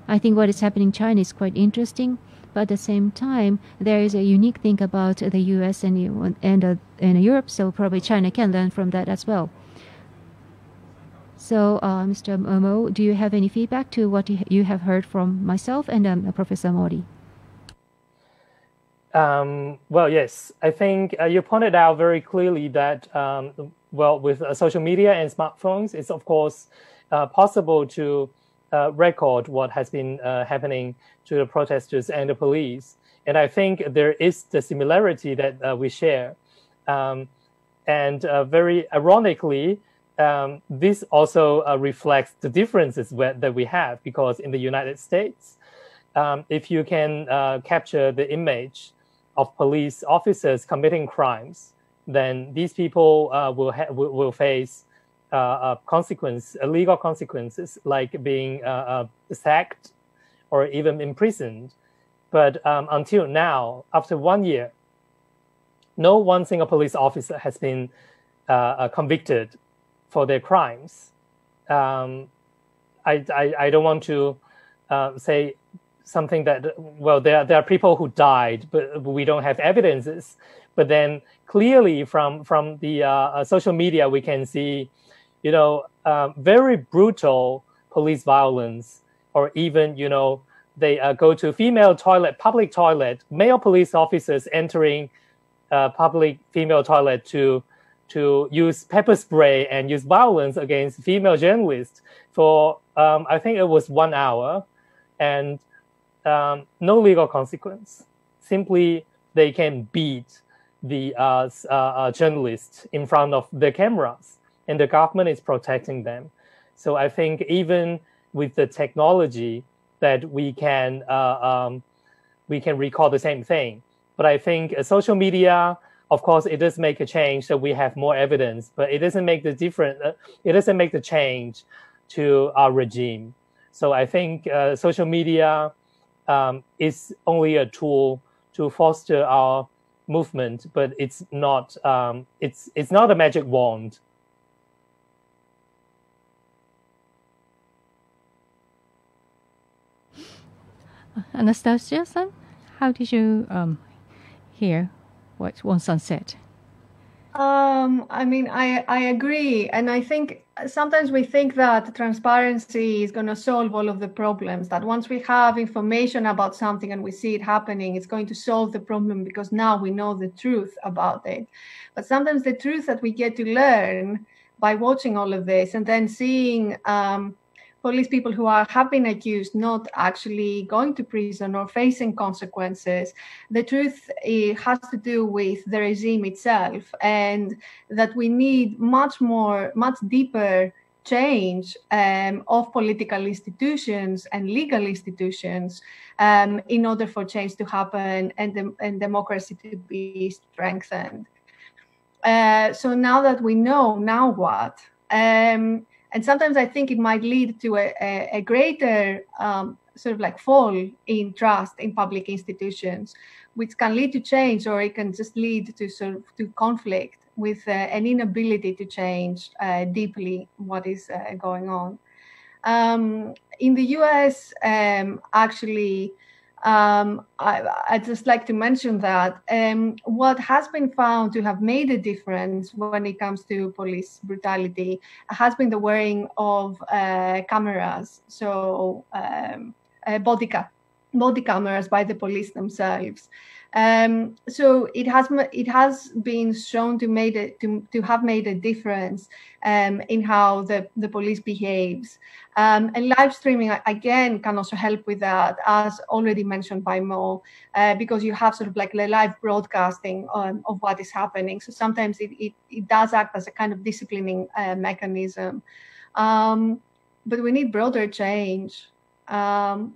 I think what is happening in China is quite interesting, but at the same time, there is a unique thing about the U.S. and Europe, so probably China can learn from that as well. So, Mr. Mo, do you have any feedback to what you have heard from myself and Professor Mori? Well, yes, I think you pointed out very clearly that, well, with social media and smartphones, it's of course possible to record what has been happening to the protesters and the police. And I think there is the similarity that we share. And very ironically, this also reflects the differences that we have, because in the United States, if you can capture the image of police officers committing crimes, then these people will face legal consequences, like being sacked or even imprisoned. But until now, after 1 year, no one single police officer has been convicted for their crimes. I don't want to say something that, well, there are people who died, but we don't have evidences. But then clearly from the social media, we can see, very brutal police violence, or even, they go to female toilet, public toilet, male police officers entering public female toilet to use pepper spray and use violence against female journalists for, I think it was 1 hour, and no legal consequence. Simply, they can beat the journalists in front of the cameras, and the government is protecting them. So I think even with the technology that we can record the same thing. But I think social media, of course, it does make a change, so we have more evidence, but it doesn't make the difference. It doesn't make the change to our regime. So I think social media is only a tool to foster our movement, but it's not. It's not a magic wand. Anastasia, how did you hear what Wong-san said? I mean, I agree. And I think sometimes we think that transparency is going to solve all of the problems, that once we have information about something and we see it happening, it's going to solve the problem because now we know the truth about it. But sometimes the truth that we get to learn by watching all of this and then seeing police people who have been accused not actually going to prison or facing consequences. The truth has to do with the regime itself, and that we need much deeper change of political institutions and legal institutions in order for change to happen and democracy to be strengthened. So now that we know, now what? And sometimes I think it might lead to a greater sort of like fall in trust in public institutions, which can lead to change, or it can just lead to sort of to conflict with an inability to change deeply what is going on. In the US, actually, I'd just like to mention that what has been found to have made a difference when it comes to police brutality has been the wearing of cameras, so body cameras by the police themselves. So it has been shown to have made a difference in how the police behaves. And live streaming, again, can also help with that, as already mentioned by Mo, because you have sort of like the live broadcasting of what is happening. So sometimes it does act as a kind of disciplining mechanism. But we need broader change,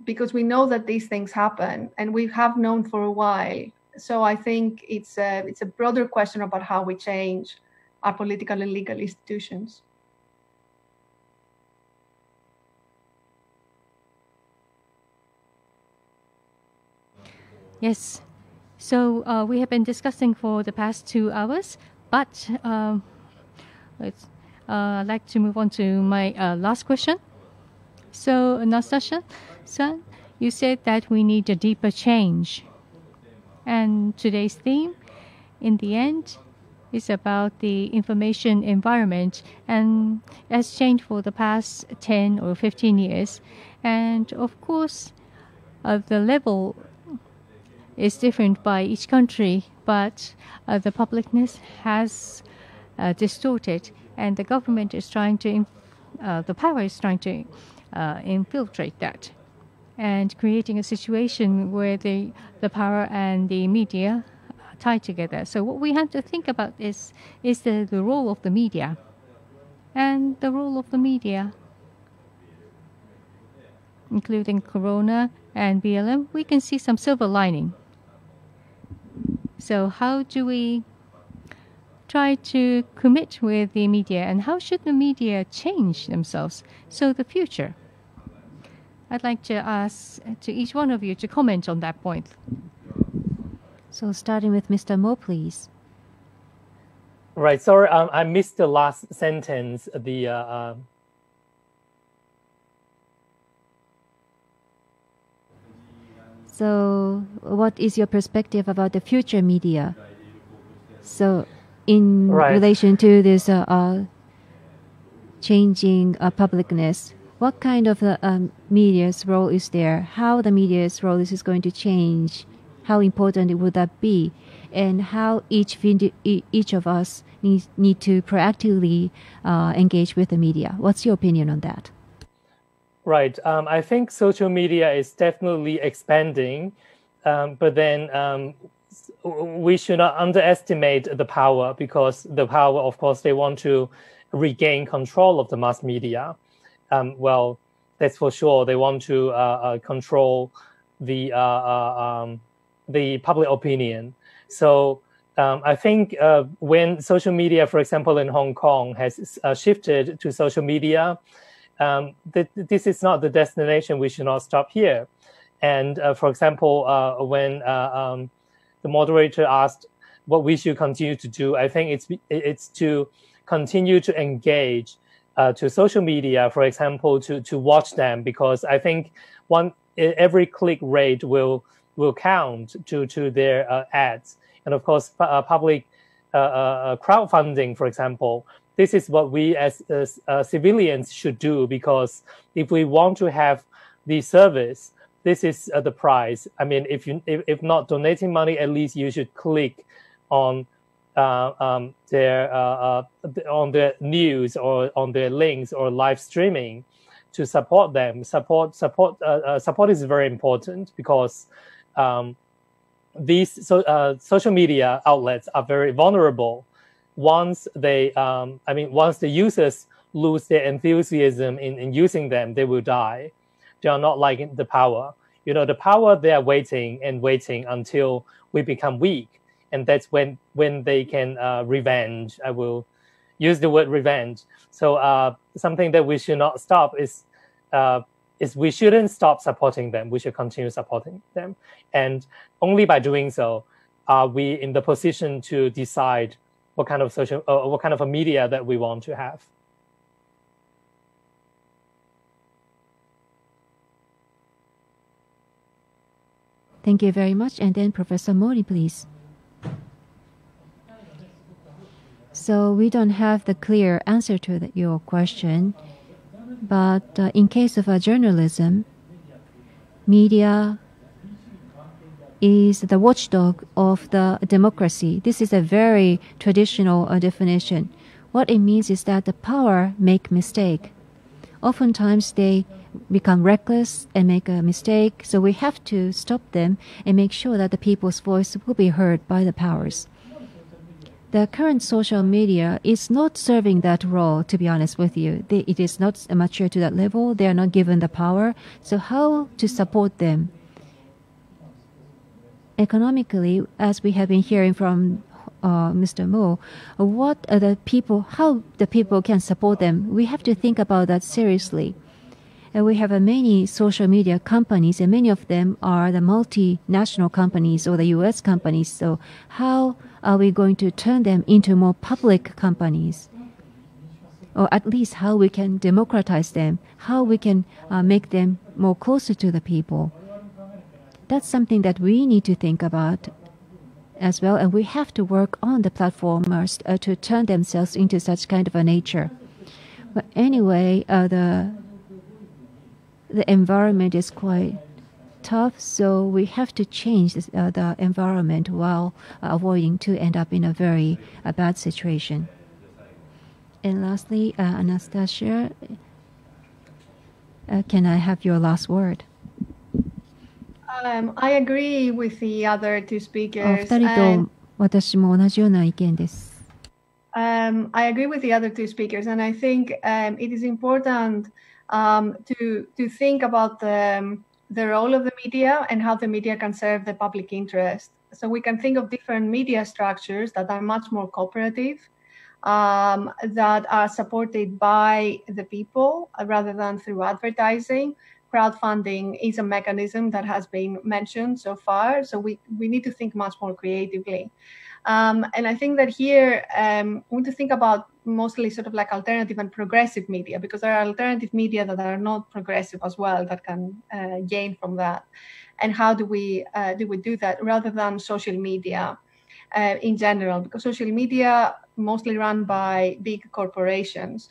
because we know that these things happen, and we have known for a while. So I think it's a broader question about how we change our political and legal institutions. Yes. So we have been discussing for the past 2 hours, but I'd like to move on to my last question. So, Anastasia, son, you said that we need a deeper change. And today's theme, in the end, is about the information environment, and has changed for the past 10 or 15 years. And of course, the level is different by each country, but the publicness has distorted, and the government is trying to, the power is trying to infiltrate that, and creating a situation where the power and the media tie together. So what we have to think about is the role of the media. And the role of the media, including Corona and BLM, we can see some silver lining. So how do we try to commit with the media, and how should the media change themselves? So the future. I'd like to ask to each one of you to comment on that point. So starting with Mr. Mo, please. Right. Sorry, I missed the last sentence. So what is your perspective about the future media? So in relation to this changing publicness, what kind of media's role is there? How the media's role is going to change? How important would that be? And how each of us need to proactively engage with the media? What's your opinion on that? Right. I think social media is definitely expanding, but then we should not underestimate the power, because the power, of course, they want to regain control of the mass media. Well, that's for sure. They want to control the public opinion. So I think when social media, for example, in Hong Kong has shifted to social media, this is not the destination. We should not stop here. And for example, when the moderator asked what we should continue to do, I think it's to continue to engage to social media, for example, to watch them, because I think every click rate will count to their ads. And of course, public crowdfunding, for example, this is what we as civilians should do, because if we want to have the service, this is the price. I mean, if not donating money, at least you should click on their news or on their links or live streaming. to support them. Support is very important because these social media outlets are very vulnerable. Once once the users lose their enthusiasm in using them, they will die. They are not like the power. The power, they are waiting and waiting until we become weak. And that's when they can revenge. I will use the word revenge. So something that we should not stop is we shouldn't stop supporting them. We should continue supporting them. And only by doing so are we in the position to decide what kind of a media that we want to have. Thank you very much. And then Professor Mori, please. So we don't have the clear answer to your question, but in case of journalism, media is the watchdog of the democracy. This is a very traditional definition. What it means is that the power make mistake. Oftentimes they become reckless and make a mistake, so we have to stop them and make sure that the people's voice will be heard by the powers. The current social media is not serving that role, to be honest with you. It is not mature to that level. They are not given the power. So how to support them? Economically, as we have been hearing from Mr. Mo, what are how the people can support them? We have to think about that seriously. And we have many social media companies, and many of them are the multinational companies or the US companies. So how are we going to turn them into more public companies? Or at least how we can democratize them, how we can make them more closer to the people. That's something that we need to think about as well, and we have to work on the platformers to turn themselves into such kind of a nature. But anyway, the environment is quite tough, so we have to change the environment while avoiding to end up in a very bad situation. And lastly, Anastasia, can I have your last word? I agree with the other two speakers. 二人と私も同じような意見です。I agree with the other two speakers, and I think it is important to think about the role of the media and how the media can serve the public interest. So we can think of different media structures that are much more cooperative, that are supported by the people rather than through advertising. Crowdfunding is a mechanism that has been mentioned so far, so we need to think much more creatively. And I think that here we need to think about mostly sort of like alternative and progressive media, because there are alternative media that are not progressive as well that can gain from that. And how do we do that rather than social media in general? Because social media mostly run by big corporations.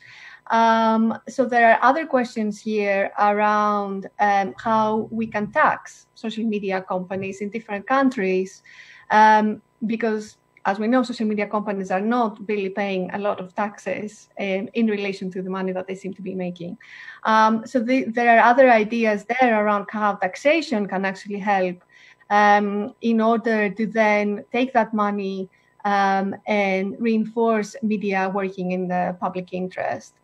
So there are other questions here around how we can tax social media companies in different countries, because as we know, social media companies are not really paying a lot of taxes in relation to the money that they seem to be making. So there are other ideas there around how taxation can actually help in order to then take that money and reinforce media working in the public interest.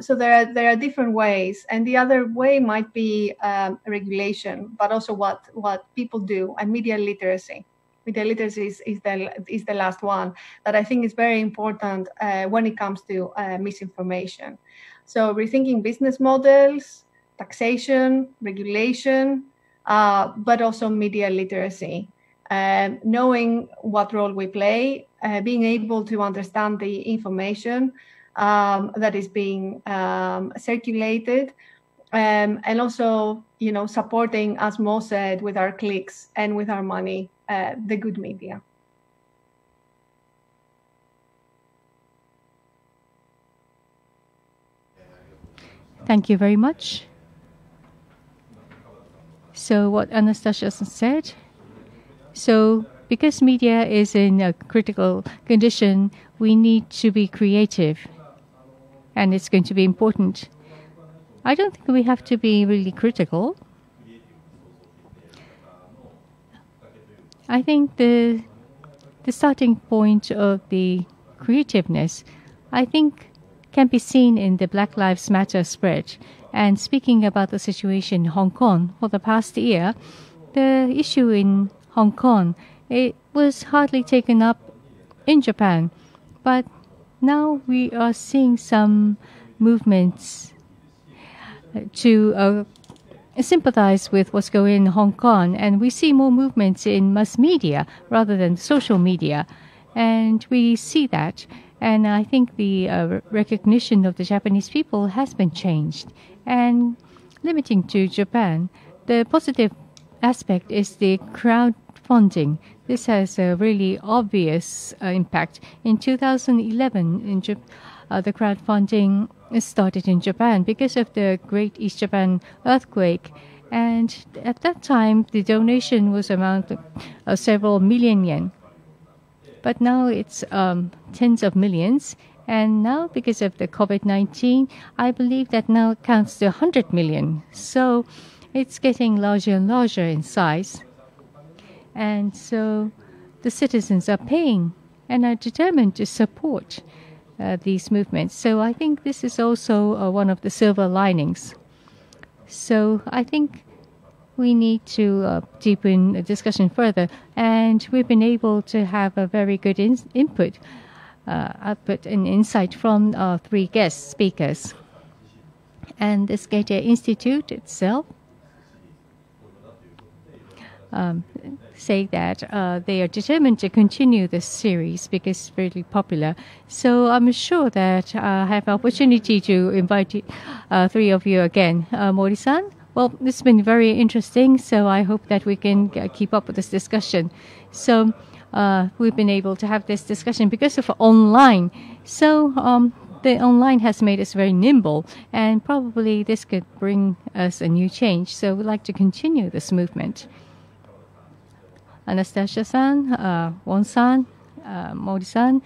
So there are different ways, and the other way might be regulation, but also what people do, and media literacy. Media literacy is the last one that I think is very important when it comes to misinformation. So rethinking business models, taxation, regulation, but also media literacy. Knowing what role we play, being able to understand the information that is being circulated, and also, supporting, as Mo said, with our clicks and with our money, the good media. Thank you very much. So what Anastasia said, so because media is in a critical condition, we need to be creative, and it's going to be important. I don't think we have to be really critical. I think the starting point of the creativeness, I think, can be seen in the Black Lives Matter spread. And speaking about the situation in Hong Kong, for the past year, the issue in Hong Kong, it was hardly taken up in Japan. But now we are seeing some movements to sympathize with what's going on in Hong Kong. And we see more movements in mass media rather than social media. And we see that. And I think the recognition of the Japanese people has been changed. And limiting to Japan, the positive aspect is the crowdfunding. This has a really obvious impact. In 2011, the crowdfunding started in Japan because of the Great East Japan earthquake. And at that time, the donation was around several million yen. But now it's tens of millions. And now, because of the COVID-19, I believe that now it counts to 100 million. So it's getting larger and larger in size. And so the citizens are paying and are determined to support these movements. So I think this is also one of the silver linings. So I think we need to deepen the discussion further. And we've been able to have a very good output and insight from our three guest speakers. And this Goethe-Institut itself say that they are determined to continue this series because it's really popular. So I'm sure that I have opportunity to invite three of you again. Mori-san? Well, this has been very interesting, so I hope that we can keep up with this discussion. So we've been able to have this discussion because of online. So the online has made us very nimble, and probably this could bring us a new change. So we'd like to continue this movement. Anastasia-san, Wong-san, Mori-san,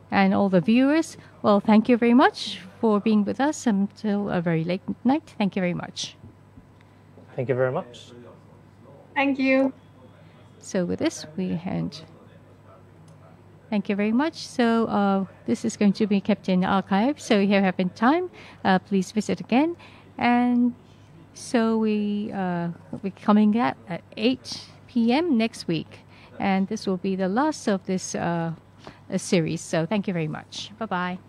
and all the viewers, well, thank you very much for being with us until a very late night. Thank you very much. Thank you very much. Thank you. So with this, we end. Thank you very much. So this is going to be kept in archive. So if you have been time, please visit again. And so we'll be coming at 8 p.m. next week. And this will be the last of this series. So thank you very much. Bye-bye.